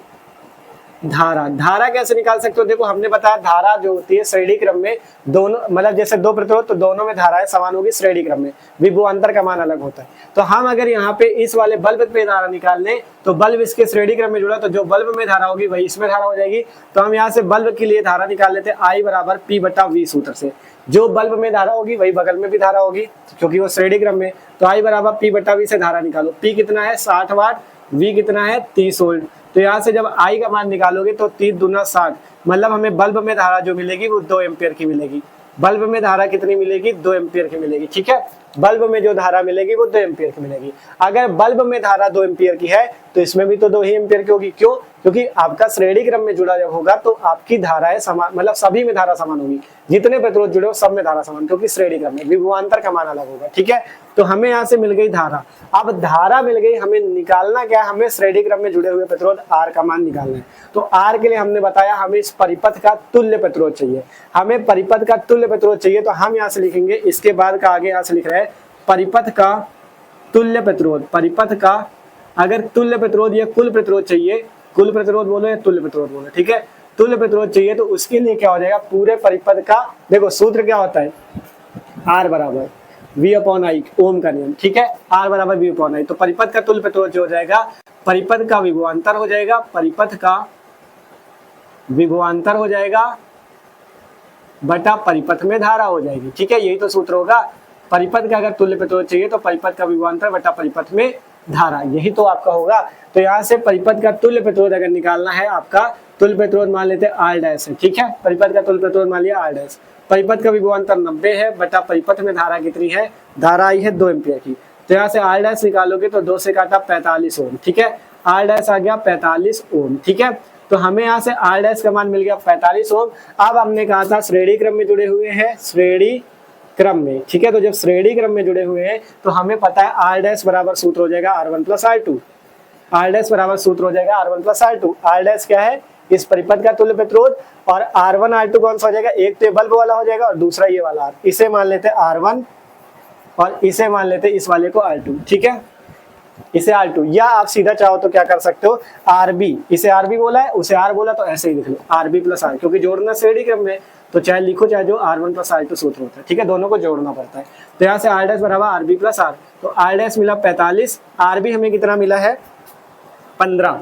धारा। धारा कैसे निकाल सकते हो, देखो हमने बताया धारा जो होती है श्रेणी क्रम में दोनों, मतलब जैसे दो प्रतिरोध तो दोनों में धाराएं समान होगी श्रेणी क्रम में, विभवांतर का मान अलग होता है। तो हम अगर यहाँ पे इस वाले बल्ब पे धारा निकाल लें तो बल्ब इसके श्रेणी क्रम में जुड़ा, तो जो बल्ब में धारा होगी वही इसमें धारा हो जाएगी। तो हम यहाँ से बल्ब के लिए धारा निकाल लेते हैं I बराबर P बटा V सूत्र से। जो बल्ब में धारा होगी वही बगल में भी धारा होगी क्योंकि वो श्रेणी क्रम में। तो I बराबर P बटा V से धारा निकालो। P कितना है 60 वाट, V कितना है 30 वोल्ट। तो यहाँ से जब I का मान निकालोगे तो 3 दूना 60, मतलब हमें बल्ब में धारा जो मिलेगी वो 2 एम्पियर की मिलेगी। बल्ब में धारा कितनी मिलेगी, 2 एम्पियर की मिलेगी। ठीक है, बल्ब में जो धारा मिलेगी वो 2 एम्पियर की मिलेगी। अगर बल्ब में धारा 2 एम्पियर की है तो इसमें भी तो 2 ही एम्पियर की होगी। क्यों, क्योंकि आपका श्रेणी क्रम में जुड़ा जब होगा तो आपकी धाराएं समान, मतलब सभी में धारा समान होगी। जितने प्रतिरोध जुड़े हो सब में धारा समान, क्योंकि श्रेणी क्रम में विभवांतर का मान अलग होगा। ठीक है, तो हमें यहाँ से मिल गई धारा। अब धारा मिल गई, हमें निकालना क्या है, हमें श्रेणी क्रम में जुड़े हुए प्रतिरोध R का मान निकालना है। तो R के लिए हमने बताया हमें इस परिपथ का तुल्य प्रतिरोध चाहिए। हमें परिपथ का तुल्य प्रतिरोध चाहिए तो हम यहाँ से लिखेंगे, इसके बाद का आगे यहाँ से लिख रहे हैं परिपथ का तुल्य प्रतिरोध। परिपथ का अगर तुल्य प्रतिरोध या कुल प्रतिरोध चाहिए, कुल प्रतिरोध बोलो या तुल्य प्रतिरोध बोलो, ठीक है, तुल्य प्रतिरोध चाहिए तो उसके लिए क्या हो जाएगा, पूरे परिपथ का, देखो सूत्र क्या होता है, R बराबर V अपॉन I, ओम का नियम। ठीक है, R बराबर V अपॉन I। तो परिपथ का तुल्य प्रतिरोध जो हो जाएगा, परिपथ का विभवांतर हो जाएगा, परिपथ का विभवांतर हो जाएगा बटा परिपथ में धारा हो जाएगी। ठीक है, यही तो सूत्र होगा। परिपथ का अगर तुल्य प्रतिरोध चाहिए तो परिपथ का विभवांतर बटा परिपथ में धारा, यही तो आपका होगा। तो यहाँ से परिपथ का तुल्य प्रतिरोध अगर निकालना है, आपका तुल्य प्रतिरोध मान लेते हैं R डैश है। ठीक है, परिपथ का तुल्य प्रतिरोध मान लिया R डैश। परिपथ का विभवांतर 90 है बटा परिपथ में धारा कितनी है, धारा आई है 2 एम्पियर की। तो यहाँ से R डैश निकालोगे तो 2 से काटा 45 ओम। ठीक है, R डैश आ गया 45 ओम। ठीक है, तो हमें यहाँ से R डैश का मान मिल गया 45 ओम। अब हमने कहा था श्रेणी क्रम में जुड़े हुए हैं, श्रेणी क्रम में। ठीक है, तो जब श्रेणी क्रम में जुड़े हुए हैं तो हमें पता है R डैश बराबर सूत्र हो जाएगा R1 plus R2। R dash बराबर सूत्र हो जाएगा R1 plus R2। R dash क्या है, इस परिपथ का तुल्य प्रतिरोध, और R1 R2 कौन सा हो जाएगा, एक तो ये बल्ब वाला हो जाएगा और दूसरा ये वाला R। इसे मान लेते हैं R1 और इसे मान लेते हैं इस वाले को R2। ठीक है, इसे R2, या आप सीधा चाहो तो क्या कर सकते हो, RB, इसे RB बोला है उसे R बोला तो ऐसे ही लिख लो RB प्लस R, क्योंकि जोड़ना श्रेणी क्रम में तो चाहे लिखो चाहे जो R1 प्लस R2 सूत्र होता है। ठीक है, दोनों को जोड़ना पड़ता है। तो यहाँ से R डैश बराबर RB प्लस R, तो R डैश मिला 45, RB हमें कितना मिला है 15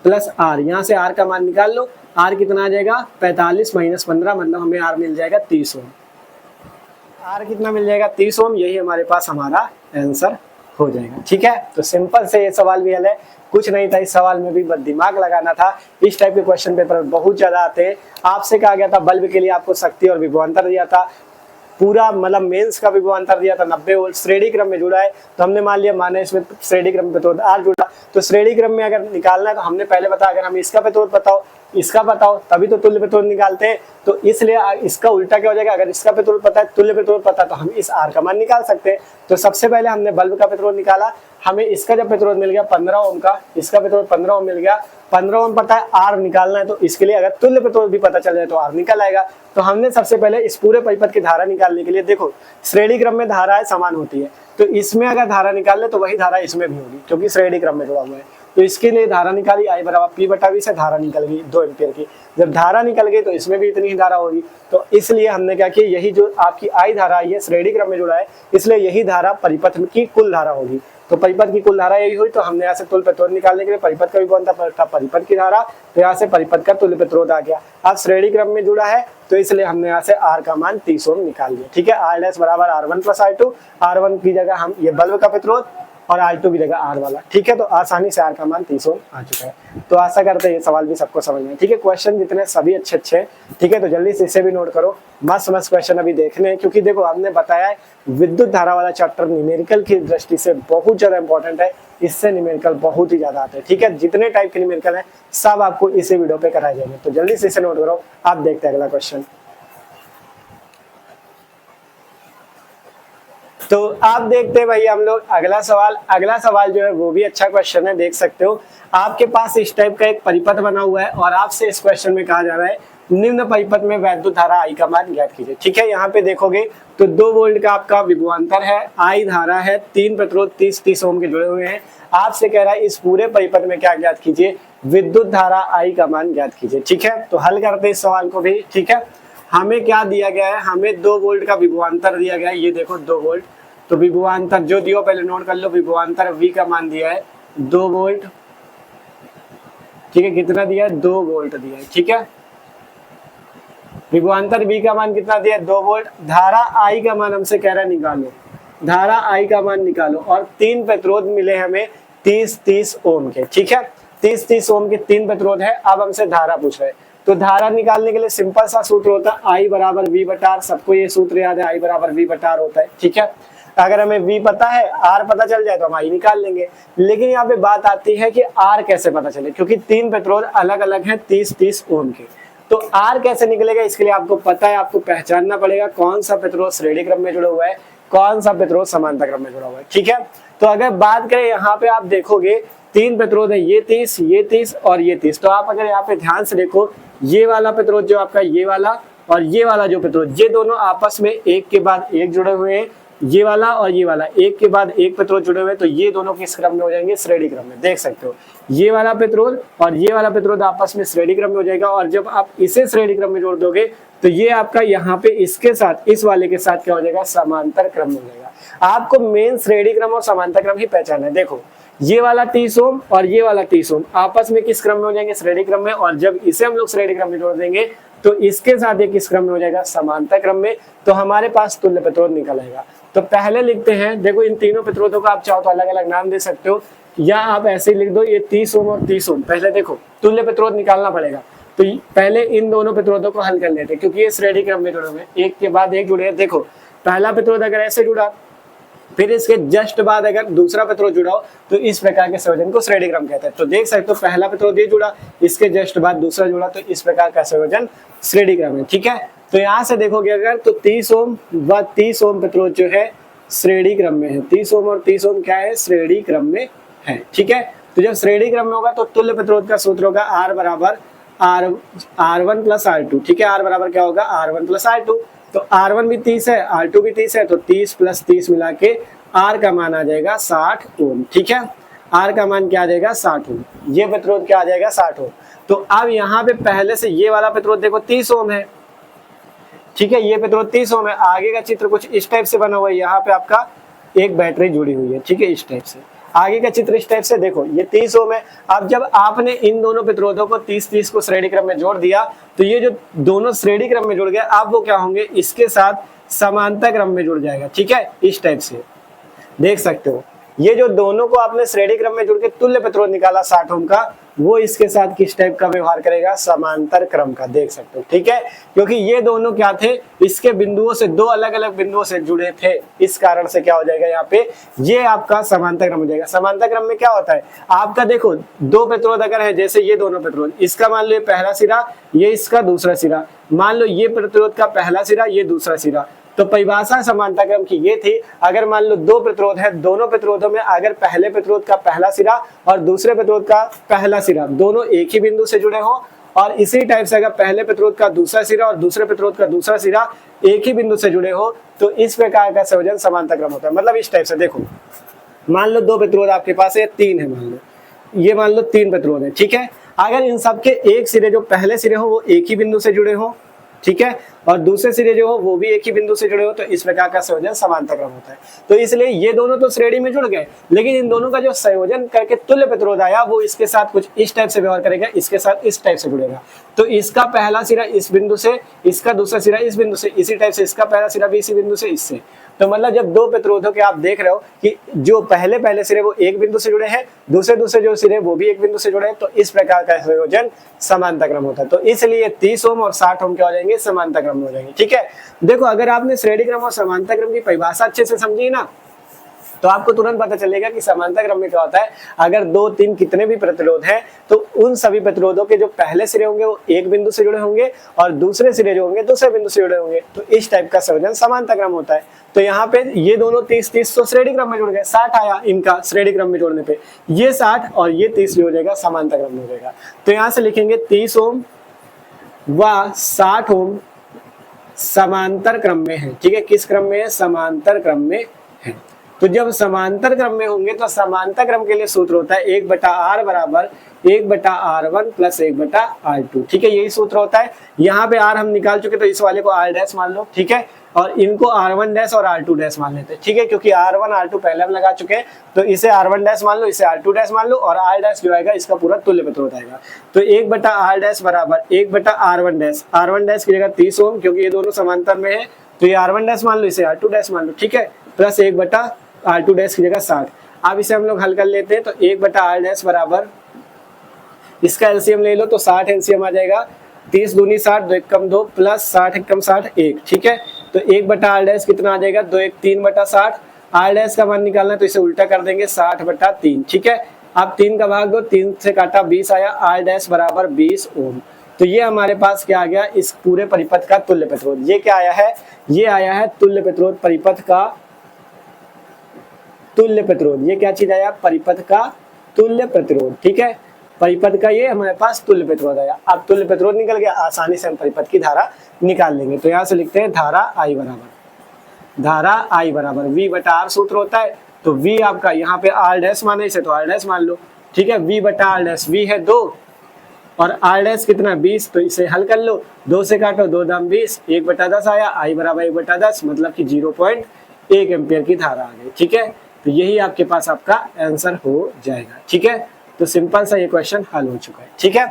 प्लस R, यहाँ से R का मान निकाल लो। R कितना आ जाएगा 45 माइनस 15, मतलब हमें R मिल जाएगा 30 ओम। R कितना मिल जाएगा 30 ओम, यही हमारे पास हमारा आंसर हो जाएगा। ठीक है, तो सिंपल से ये सवाल भी हल है, कुछ नहीं था इस सवाल में भी, बस दिमाग लगाना था। इस टाइप के क्वेश्चन पेपर बहुत ज्यादा आते हैं। आपसे कहा गया था बल्ब के लिए आपको शक्ति और विभवांतर दिया था, पूरा मतलब मेंस का विभवांतर दिया था 90 वोल्ट, श्रेणी क्रम में जुड़ा है तो हमने मान लिया, माने इसमें श्रेणी क्रम में प्रतिरोध R जुड़ा। तो श्रेणी क्रम में अगर निकालना है तो हमने पहले बताया अगर हमें इसका प्रतिरोध बताओ, इसका बताओ, तभी तो तुल्य प्रतिरोध निकालते हैं। तो इसलिए इसका उल्टा क्या हो जाएगा, अगर इसका प्रतिरोध पता है, तुल्य प्रतिरोध पता है, तो हम इस R का मान निकाल सकते हैं। तो सबसे पहले हमने बल्ब का प्रतिरोध निकाला, हमें इसका जब प्रतिरोध मिल गया 15 ओम का, इसका प्रतिरोध 15 ओम मिल गया, 15 ओम पता है, R निकालना है, तो इसके लिए अगर तुल्य प्रतिरोध भी पता चल जाए तो R निकल आएगा। तो हमने सबसे पहले इस पूरे परिपथ की धारा निकालने के लिए, देखो श्रेणी क्रम में धाराएं समान होती है, तो इसमें अगर धारा निकाल ले तो वही धारा इसमें भी होगी क्योंकि श्रेणी क्रम में जुड़ा हुआ है। तो इसके लिए धारा निकाली, I बराबर P बटा V से धारा निकल गई 2 एम्पियर की। जब धारा निकल गई तो इसमें भी इतनी ही धारा होगी, तो इसलिए हमने क्या किया, यही जो आपकी I धारा है ये श्रेणी क्रम में जुड़ा है, इसलिए यही धारा परिपथ की कुल धारा होगी। तो परिपथ की कुल धारा यही हुई, तो हमने यहाँ से तुल्य प्रतिरोध निकालने के लिए परिपथ का विभवांतर था परिपथ की धारा, तो यहाँ से परिपथ का तुल्य प्रतिरोध आ गया। अब श्रेणी क्रम में जुड़ा है तो इसलिए हमने यहाँ से R का मान 30 ओम निकाल लिया। ठीक है, R डैश बराबर R1 प्लस R2, R1 की जगह हम ये बल्ब का प्रतिरोध और R2 की जगह R वाला। ठीक है, तो आसानी से R का मान 30 ओम आ चुका है। तो आशा करते हैं ये सवाल भी सबको समझ में। ठीक है, क्वेश्चन जितने सभी अच्छे अच्छे हैं। ठीक है, तो जल्दी से इसे भी नोट करो, मस्त मस्त क्वेश्चन अभी देखने हैं, क्योंकि देखो हमने बताया है विद्युत धारा वाला चैप्टर न्यूमेरिकल की दृष्टि से बहुत ज्यादा इंपॉर्टेंट है, इससे न्यूमेरिकल बहुत ही ज्यादा आते हैं। ठीक है, जितने टाइप के न्यूमेरिकल है सब आपको इसी वीडियो पे कराए जाएंगे, तो जल्दी से इसे नोट करो। आप देखते हैं अगला क्वेश्चन। तो आप देखते हैं भाई हम लोग अगला सवाल जो है वो भी अच्छा क्वेश्चन है, देख सकते हो। आपके पास इस टाइप का एक परिपथ बना हुआ है और आपसे इस क्वेश्चन में कहा जा रहा है निम्न परिपथ में वैद्युत धारा I का मान ज्ञात कीजिए। ठीक है, यहाँ पे देखोगे तो 2 वोल्ट का आपका विभवांतर है, I धारा है, 3 प्रतिरोध 30 ओम के जुड़े हुए हैं। आपसे कह रहा है इस पूरे परिपथ में क्या ज्ञात कीजिए, विद्युत धारा I का मान ज्ञात कीजिए। ठीक है, तो हल करते हैं इस सवाल को भी। ठीक है, हमें क्या दिया गया है, हमें 2 वोल्ट का विभवांतर दिया गया है, ये देखो 2 वोल्ट। तो विभवांतर जो दियो पहले नोट कर लो, विभवांतर V का मान दिया है 2 वोल्ट। ठीक है, कितना दिया है, 2 वोल्ट दिया है। ठीक है, विभवांतर V का मान कितना दिया है, 2 वोल्ट। धारा I का मान हमसे कह रहा है निकालो, धारा I का मान निकालो, और 3 प्रतिरोध मिले हमें 30 ओम के। ठीक है, 30 ओम के 3 प्रतिरोध है। अब हमसे धारा पूछ रहे हैं, तो धारा निकालने के लिए सिंपल सा सूत्र होता है I बराबर V बटा R। सबको ये सूत्र याद है, I बराबर V बटा R होता है। ठीक है, अगर हमें V पता है, R पता चल जाए तो हम I निकाल लेंगे। लेकिन यहाँ पे बात आती है कि R कैसे पता चले, क्योंकि 3 प्रतिरोध अलग अलग हैं 30 ओम के। तो R कैसे निकलेगा, इसके लिए आपको पता है, आपको पहचानना पड़ेगा कौन सा प्रतिरोध श्रेणी क्रम में जुड़ा हुआ है, कौन सा प्रतिरोध समांतर क्रम में जुड़ा हुआ है। ठीक है, तो अगर बात करें यहाँ पे आप देखोगे 3 प्रतिरोध है, ये 30 और ये 30। तो आप अगर यहाँ पे ध्यान से देखो, ये वाला प्रतिरोध जो आपका ये वाला और ये वाला जो प्रतिरोध, ये दोनों आपस में एक के बाद एक जुड़े हुए हैं। ये वाला और ये वाला एक के बाद एक प्रतिरोध जुड़े हुए हैं, तो ये दोनों किस क्रम में हो जाएंगे, श्रेणी क्रम में। देख सकते हो ये वाला प्रतिरोध और ये वाला प्रतिरोध आपस में श्रेणी क्रम में हो जाएगा, और जब आप इसे श्रेणी क्रम में जोड़ दोगे तो ये आपका यहाँ पे इसके साथ, इस वाले के साथ क्या हो जाएगा, समांतर क्रम में हो जाएगा। आपको मेन श्रेणी क्रम और समांतर क्रम ही पहचानना है। देखो ये वाला 30 ओम और ये वाला 30 ओम आपस में किस क्रम में हो जाएंगे, श्रेणी क्रम में, और जब इसे हम लोग श्रेणी क्रम में जोड़ देंगे तो इसके साथ ये किस क्रम में हो जाएगा, समांतर क्रम में। तो हमारे पास तुल्य प्रतिरोध निकल आएगा। तो पहले लिखते हैं, देखो इन तीनों प्रतिरोधों का आप चाहो तो अलग अलग नाम दे सकते हो, या आप ऐसे ही लिख दो, ये 30 ओम और 30 ओम। पहले देखो तुल्य प्रतिरोध निकालना पड़ेगा, तो पहले इन दोनों प्रतिरोधों को हल कर लेते हैं, क्योंकि ये श्रेणी क्रम में जुड़े हुए हैं, एक के बाद एक जुड़े हैं। देखो पहला प्रतिरोध अगर ऐसे जुड़ा, फिर इसके जस्ट बाद अगर दूसरा प्रतिरोध जुड़ा हो, तो इस प्रकार के संयोजन को श्रेणी क्रम कहते हैं। तो देख सकते हो पहला प्रतिरोध ये जुड़ा, इसके जस्ट बाद दूसरा जुड़ा, तो इस प्रकार का संयोजन श्रेणी क्रम है। ठीक है, तो यहाँ से देखोगे अगर, तो 30 ओम व 30 ओम प्रतिरोध जो है श्रेणी क्रम में है। 30 ओम और 30 ओम क्या है, श्रेणी क्रम में है। ठीक है, तो जब श्रेणी क्रम में होगा तो तुल्य प्रतिरोध का सूत्र होगा R बराबर R1 प्लस R2। ठीक है, R बराबर क्या होगा, R1 प्लस R2। तो R1 भी 30 है, R2 भी 30 है, तो 30 प्लस 30 मिला के R का मान आ जाएगा 60 ओम। ठीक है, R का मान क्या आ जाएगा, 60 ओम। ये प्रतिरोध क्या आ जाएगा, 60 ओम। तो अब यहाँ पे पहले से ये वाला प्रतिरोध देखो 30 ओम है। ठीक है, ये प्रतिरोध 30 ओम है। आगे का चित्र कुछ इस टाइप से बना हुआ है, यहाँ पे आपका एक बैटरी जुड़ी हुई है। ठीक है, इस टाइप से आगे का चित्र इस टाइप से देखो, ये 30 ओम है। अब जब आपने इन दोनों प्रतिरोधों को 30 को श्रेणी क्रम में जोड़ दिया, तो ये जो दोनों श्रेणी क्रम में जुड़ गए, अब वो क्या होंगे, इसके साथ समांतर क्रम में जुड़ जाएगा। ठीक है, इस टाइप से देख सकते हो, ये जो दोनों को आपने श्रेणी क्रम में जुड़ के तुल्य प्रतिरोध निकाला 60 ओम का, वो इसके साथ किस टाइप का व्यवहार करेगा, समांतर क्रम का। देख सकते हो, ठीक है, क्योंकि ये दोनों क्या थे, इसके बिंदुओं से, दो अलग अलग बिंदुओं से जुड़े थे, इस कारण से क्या हो जाएगा, यहाँ पे ये आपका समांतर क्रम हो जाएगा। समांतर क्रम में क्या होता है, आपका देखो दो प्रतिरोध अगर है, जैसे ये दोनों प्रतिरोध, इसका मान लो ये पहला सिरा, ये इसका दूसरा सिरा, मान लो ये प्रतिरोध का पहला सिरा, ये दूसरा सिरा, तो परिभाषा समांतर क्रम की ये थी, अगर मान लो दो प्रतिरोध है, दोनों प्रतिरोधों में अगर पहले प्रतिरोध का पहला सिरा और दूसरे प्रतिरोध का पहला सिरा दोनों एक ही बिंदु से जुड़े हो, और इसी टाइप से अगर पहले प्रतिरोध का दूसरा सिरा और दूसरे प्रतिरोध का दूसरा सिरा एक ही बिंदु से जुड़े हो, तो इस प्रकार का संयोजन समांतर क्रम होता है। मतलब इस टाइप से देखो, मान लो दो प्रतिरोध आपके पास है, तीन है, मान लो ये, मान लो तीन प्रतिरोध है, ठीक है, अगर इन सब के एक सिरे जो पहले सिरे हो वो एक ही बिंदु से जुड़े हो, ठीक है, और दूसरे सिरे जो हो वो भी एक ही बिंदु से जुड़े हो, तो इस प्रकार का संयोजन समांतर क्रम होता है। तो इसलिए ये दोनों तो श्रेणी में जुड़ गए, लेकिन इन दोनों का जो संयोजन करके तुल्य प्रतिरोध आया वो इसके साथ कुछ इस टाइप से व्यवहार करेगा, इसके साथ इस टाइप से जुड़ेगा। तो इसका पहला सिरा इस बिंदु से, इसका दूसरा सिरा इस बिंदु से, इसी टाइप से इसका पहला सिरा भी इसी बिंदु से इससे। तो मतलब जब दो प्रतिरोधों के आप देख रहे हो कि जो पहले सिरे वो एक बिंदु से जुड़े हैं, दूसरे जो सिरे वो भी एक बिंदु से जुड़े हैं, तो इस प्रकार का संयोजन समांतर क्रम होता है। तो इसलिए 30 ओम और 60 ओम क्या हो जाएंगे, समांतर क्रम में हो जाएंगे। ठीक है, देखो अगर आपने श्रेणी क्रम और समांतर क्रम की परिभाषा अच्छे से समझी ना, तो आपको तुरंत पता चलेगा कि समांतर क्रम में क्या होता है। अगर 2, 3 कितने भी प्रतिरोध हैं, तो उन सभी प्रतिरोधों के जो पहले सिरे होंगे वो एक बिंदु से जुड़े होंगे और दूसरे सिरे जो होंगे दूसरे बिंदु से जुड़े होंगे, तो इस टाइप का संयोजन समांतर क्रम होता है। तो यहाँ पे ये दोनों 30 तो श्रेणी क्रम में जुड़ गए, 60 आया इनका श्रेणी क्रम में जोड़ने पे, ये 60 और ये 30 जो हो जाएगा समांतर क्रम में हो जाएगा। तो यहाँ से लिखेंगे 30 ओम व 60 ओम समांतर क्रम में है। ठीक है, किस क्रम में है, समांतर क्रम में है। तो जब समांतर क्रम में होंगे तो समांतर क्रम के लिए सूत्र होता है 1/r बराबर 1/r1 प्लस 1/r2। ठीक है, यही सूत्र होता है। यहाँ पे r हम निकाल चुके तो इस वाले को r डैश मान लो। ठीक है, और इनको r1 डैश और r2 डैश मान लेते हैं। ठीक है, क्योंकि r1 r2 पहले हम लगा चुके हैं, तो इसे r1 डैश मान लो, इसे r2 डैश मान लो, और r डैश जो आएगा इसका पूरा तुल्य प्रतिरोध आएगा। तो 1/r डैश बराबर 1/r1 डैश, r1 डैश की जगह 30 ओम, क्योंकि ये दोनों समांतर में है, तो ये r1 डैश मान लो, इसे r2 डैश मान लो। ठीक है, प्लस 1/r2 डैश की जगह 60। अब इसे हम लोग हल कर लेते हैं, तो 1/r डैश बराबर, इसका एलसीएम ले लो तो 60 एलसीएम आ जाएगा, 30 दूनी 60, 2 1 2 प्लस 60 1 60 1। ठीक है, तो 1/r डैश कितना आ जाएगा, 2 1 3/60। r डैश का मान निकालना है तो इसे उल्टा कर देंगे, 60/3। ठीक है, अब 3 का भाग दो, 3 से काटा 20 आया, r डैश बराबर 20 ओम। तो ये हमारे पास क्या आ गया, इस पूरे परिपथ का तुल्य प्रतिरोध। ये क्या आया है, ये आया है तुल्य प्रतिरोध, परिपथ का तुल्य प्रतिरोध। ये क्या चीज आया, परिपथ का तुल्य प्रतिरोध। ठीक है, परिपथ का ये हमारे पास तुल्य प्रतिरोध आया। अब तुल्य प्रतिरोध निकल गया, आसानी से हम परिपथ की धारा निकाल लेंगे। तो यहाँ से लिखते हैं धारा I बराबर V/R सूत्र होता है। तो V आपका यहाँ पे R डैश माने, इसे तो R डैश मान लो। ठीक है, V/R डैश, V है 2 और R डैश कितना 20, तो इसे हल कर लो, 2 से काटो, 2 दाम 20, 1/10 आया, I बराबर 1/10, मतलब कि 0.1 एम्पियर की धारा आ गई। ठीक है, तो यही आपके पास आपका आंसर हो जाएगा। ठीक है, तो सिंपल सा ये क्वेश्चन हल हो चुका है। ठीक है,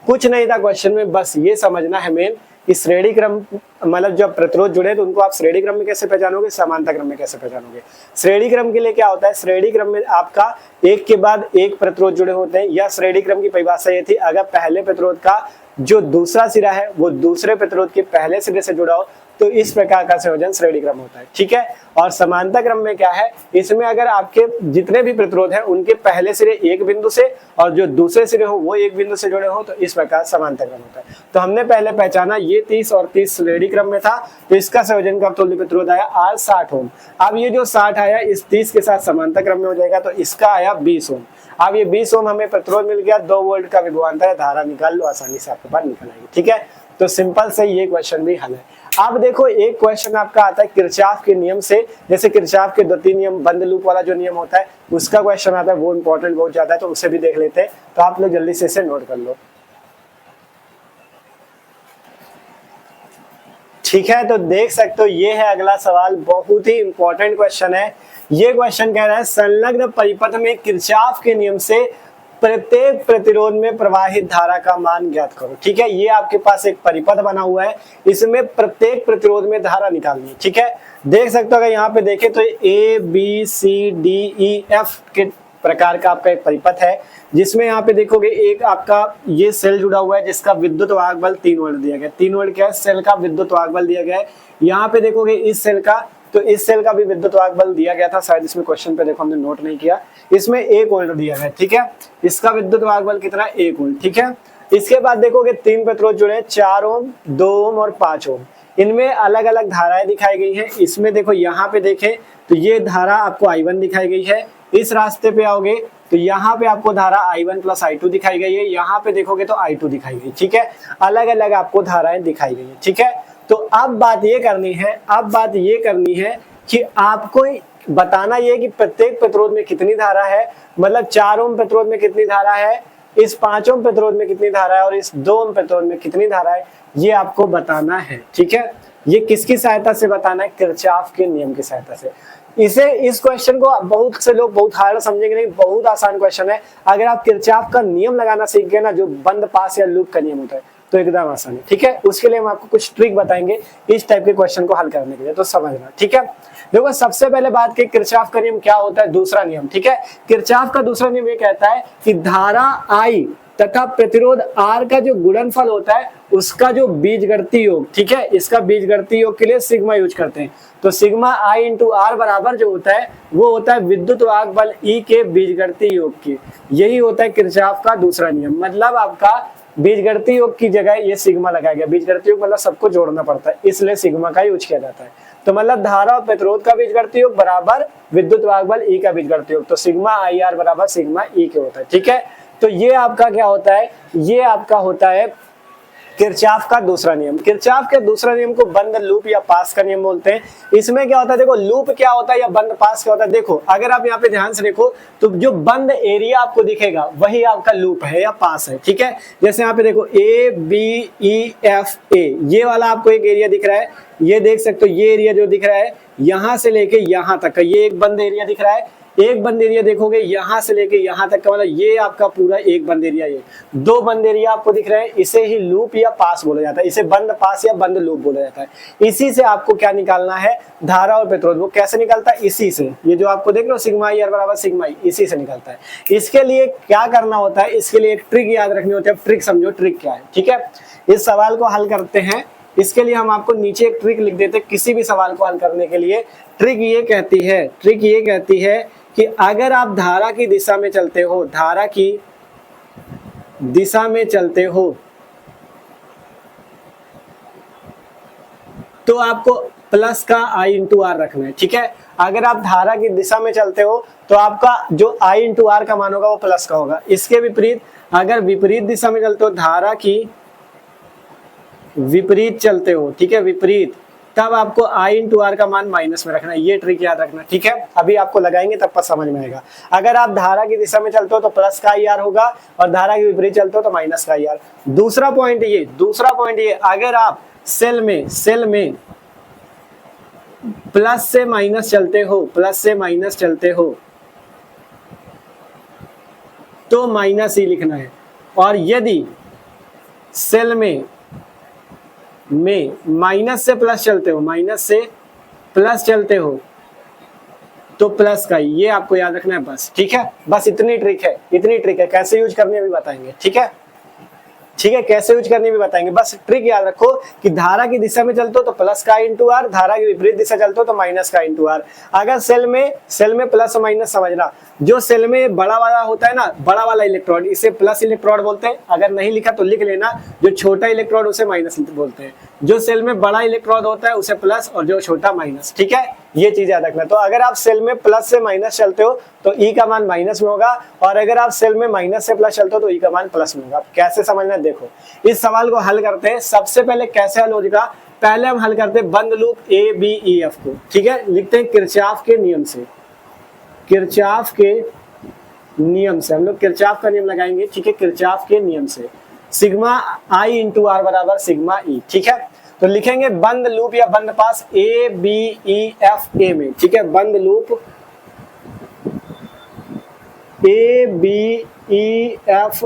कुछ नहीं था क्वेश्चन में, बस ये समझना है मेन कि श्रेणी क्रम, मतलब जब प्रतिरोध जुड़े तो उनको आप श्रेणी क्रम में कैसे पहचानोगे, समांतर क्रम में कैसे पहचानोगे। श्रेणी क्रम के लिए क्या होता है, श्रेणी क्रम में आपका एक के बाद एक प्रतिरोध जुड़े होते हैं, या श्रेणी क्रम की परिभाषा ये थी, अगर पहले प्रतिरोध का जो दूसरा सिरा है वो दूसरे प्रतिरोध के पहले सिरे से जुड़ा हो, तो इस प्रकार का संयोजन श्रेणी क्रम होता है। ठीक है, और समांतर क्रम में क्या है, इसमें अगर आपके जितने भी प्रतिरोध हैं उनके पहले सिरे एक बिंदु से और जो दूसरे सिरे हो वो एक बिंदु से जुड़े हो, तो इस प्रकार समांतर क्रम होता है। तो हमने पहले पहचाना ये 30 और 30 श्रेणी क्रम में था, तो इसका संयोजन का तुल्य प्रतिरोध आया R 60 ओम। अब ये जो 60 आया इस 30 के साथ समांतर क्रम में हो जाएगा, तो इसका आया 20 ओम। अब ये 20 ओम हमें प्रतिरोध मिल गया, 2 वोल्ट का विभवांतर है, धारा निकाल लो, आसानी से आपके पास निकल आएगी। ठीक है, तो सिंपल से ये क्वेश्चन भी हल है। अब देखो एक क्वेश्चन आपका आता है किरचॉफ के नियम से, जैसे किरचॉफ के द्वितीय नियम, बंद लूप वाला जो नियम होता है उसका क्वेश्चन आता है, वो इंपॉर्टेंट बहुत ज्यादा है, तो उसे भी देख लेते हैं। तो आप लोग जल्दी से इसे नोट कर लो। ठीक है, तो देख सकते हो ये है अगला सवाल, बहुत ही इंपॉर्टेंट क्वेश्चन है। ये क्वेश्चन कह रहा है संलग्न परिपथ में किरचॉफ के नियम से प्रत्येक प्रतिरोध में प्रवाहित धारा का मान ज्ञात करो। ठीक है, ये आपके पास एक परिपथ बना हुआ है, इसमें प्रत्येक प्रतिरोध में धारा निकालनी है। ठीक है, देख सकते हो अगर यहाँ पे देखें तो ABCDEF के प्रकार का आपका एक परिपथ है, जिसमें यहाँ पे देखोगे एक आपका ये सेल जुड़ा हुआ है जिसका विद्युत वाहक बल 3 वोल्ट दिया गया है। 3 वोल्ट क्या है, सेल का विद्युत वाहक बल दिया गया है। यहाँ पे देखोगे इस सेल का, तो इस सेल का भी विद्युत वाहक बल दिया गया था, शायद इसमें क्वेश्चन पे देखो हमने नोट नहीं किया, इसमें 1 वोल्ट दिया गया है। ठीक है, इसका विद्युत वाहक बल कितना, 1 वोल्ट। ठीक है, इसके बाद देखोगे 3 प्रतिरोध जुड़े, 4 ओम, 2 ओम और 5 ओम। इनमें अलग अलग धाराएं दिखाई गई हैं। इसमें देखो यहाँ पे देखें तो ये धारा आपको I1 दिखाई गई है। इस रास्ते पे आओगे तो यहाँ पे आपको धारा I1 प्लस I2 दिखाई गई है। यहाँ पे देखोगे तो I2 दिखाई गई। ठीक है, अलग अलग आपको धाराएं दिखाई गई है। ठीक है, तो अब बात ये करनी है, कि आपको बताना ये कि प्रत्येक प्रतिरोध में कितनी धारा है, मतलब 4 ओम प्रतिरोध में कितनी धारा है, इस 5 ओम प्रतिरोध में कितनी धारा है और इस 2 ओम प्रतिरोध में कितनी धारा है, ये आपको बताना है। ठीक है, ये किसकी सहायता से बताना है, किरचॉफ के नियम की सहायता से। इस क्वेश्चन को बहुत से लोग बहुत हार्ड समझेंगे, नहीं, बहुत आसान क्वेश्चन है। अगर आप किरचॉफ का नियम लगाना सीख गए ना, जो बंद पास या लूप का नियम होता है, तो एकदम आसान है। ठीक है, उसके लिए हम आपको कुछ ट्रिक बताएंगे इस टाइप के क्वेश्चन को हल करने के लिए, तो समझना। ठीक है, देखो सबसे पहले बात की किरचॉफ का नियम क्या होता है, दूसरा नियम। ठीक है, किरचॉफ का दूसरा नियम ये कहता है कि धारा I तथा प्रतिरोध R का जो गुणनफल होता है उसका जो बीजगणितीय योग, ठीक है, इसका बीजगणितीय योग के लिए सिग्मा यूज करते हैं। तो सिग्मा I इंटू R बराबर जो होता है वो होता है विद्युत वाहक बल E के बीजगणितीय योग की। यही होता है किरचॉफ का दूसरा नियम। मतलब आपका बीजगणितीय योग की जगह ये सिग्मा लगाया गया। बीजगणितीय योग मतलब सबको जोड़ना पड़ता है, इसलिए सिग्मा का यूज किया जाता है। तो मतलब धारा और प्रतिरोध का बीजगणितीय योग बराबर विद्युत वाहक बल E का बीजगणितीय योग, तो सिग्मा IR बराबर सिग्मा E के होता है। ठीक है, तो ये आपका क्या होता है, ये आपका होता है किरचॉफ का दूसरा नियम। किरचॉफ के दूसरा नियम को बंद लूप या पास का नियम बोलते हैं। इसमें क्या होता है, देखो लूप क्या होता है या बंद पास क्या होता है। देखो अगर आप यहाँ पे ध्यान से देखो तो जो बंद एरिया आपको दिखेगा वही आपका लूप है या पास है। ठीक है, जैसे यहाँ पे देखो ABEFA, ये वाला आपको एक एरिया दिख रहा है, ये देख सकते हो, ये एरिया जो दिख रहा है यहाँ से लेके यहाँ तक का, ये एक बंद एरिया दिख रहा है। एक बंद एरिया देखोगे यहाँ से लेके यहाँ तक का, मतलब ये आपका पूरा एक बंद एरिया। ये 2 बंद एरिया आपको दिख रहे हैं, इसे ही लूप या पास बोला जाता है। इसे बंद पास या बंद लूप बोला जाता है। इसी से आपको क्या निकालना है, धारा और प्रतिरोध। वो कैसे निकलता है, इसी से, ये जो आपको देख रहे हो सिग्मा IR बराबर सिग्मा I, इसी से निकलता है। इसके लिए क्या करना होता है, इसके लिए एक ट्रिक याद रखनी होती है। ट्रिक समझो, ट्रिक क्या है। ठीक है, इस सवाल को हल करते हैं। इसके लिए हम आपको नीचे एक ट्रिक लिख देते हैं। किसी भी सवाल को हल करने के लिए ट्रिक ये कहती है कि अगर आप धारा की दिशा में चलते हो, धारा की दिशा में चलते हो, तो आपको प्लस का I इंटू R रखना है। ठीक है, अगर आप धारा की दिशा में चलते हो तो आपका जो I इंटू R का मान होगा वो प्लस का होगा। इसके विपरीत अगर विपरीत दिशा में चलते हो, धारा की विपरीत चलते हो, ठीक है, विपरीत, तब आपको I इंटू R का मान माइनस में रखना है। ये ट्रिक याद रखना। ठीक है, अभी आपको लगाएंगे तब पर समझ में आएगा। अगर आप धारा की दिशा में चलते हो तो प्लस का IR होगा और धारा के विपरीत चलते हो तो माइनस का IR। दूसरा पॉइंट ये, अगर आप सेल में प्लस से माइनस चलते हो तो माइनस ही लिखना है, और यदि सेल में माइनस से प्लस चलते हो तो प्लस का, ये आपको याद रखना है बस। ठीक है, बस इतनी ट्रिक है। कैसे यूज करनी है भी बताएंगे। ठीक है, कैसे यूज करनी भी बताएंगे। बस ट्रिक याद रखो कि धारा की दिशा में चलते हो तो प्लस का इंटू R, धारा की विपरीत दिशा चलते हो तो माइनस का इंटू R। अगर सेल में प्लस और माइनस समझना, जो सेल में बड़ा वाला होता है ना, बड़ा वाला इलेक्ट्रॉन, इसे प्लस इलेक्ट्रॉन बोलते हैं। अगर नहीं लिखा तो लिख लेना, जो छोटा इलेक्ट्रॉन उसे माइनस बोलते हैं। जो सेल में बड़ा इलेक्ट्रॉन होता है उसे प्लस और जो छोटा माइनस। ठीक है, ये चीज याद रखना। तो अगर आप सेल में प्लस से माइनस चलते हो तो E का मान माइनस में होगा, और अगर आप सेल में माइनस से प्लस चलते हो तो E का मान प्लस में होगा। कैसे समझना, देखो इस सवाल को हल करते हैं। सबसे पहले कैसे हल होगा, पहले हम हल करते हैं बंद लूप ABEF को। ठीक है, लिखते हैं किरचॉफ के नियम से हम लोग किरचॉफ का नियम लगाएंगे। ठीक है, किरचॉफ के नियम से सिग्मा I इंटू R बराबर सिग्मा E। ठीक है, तो लिखेंगे बंद लूप या बंद पास ABEFA में। ठीक है, बंद लूप ABEFA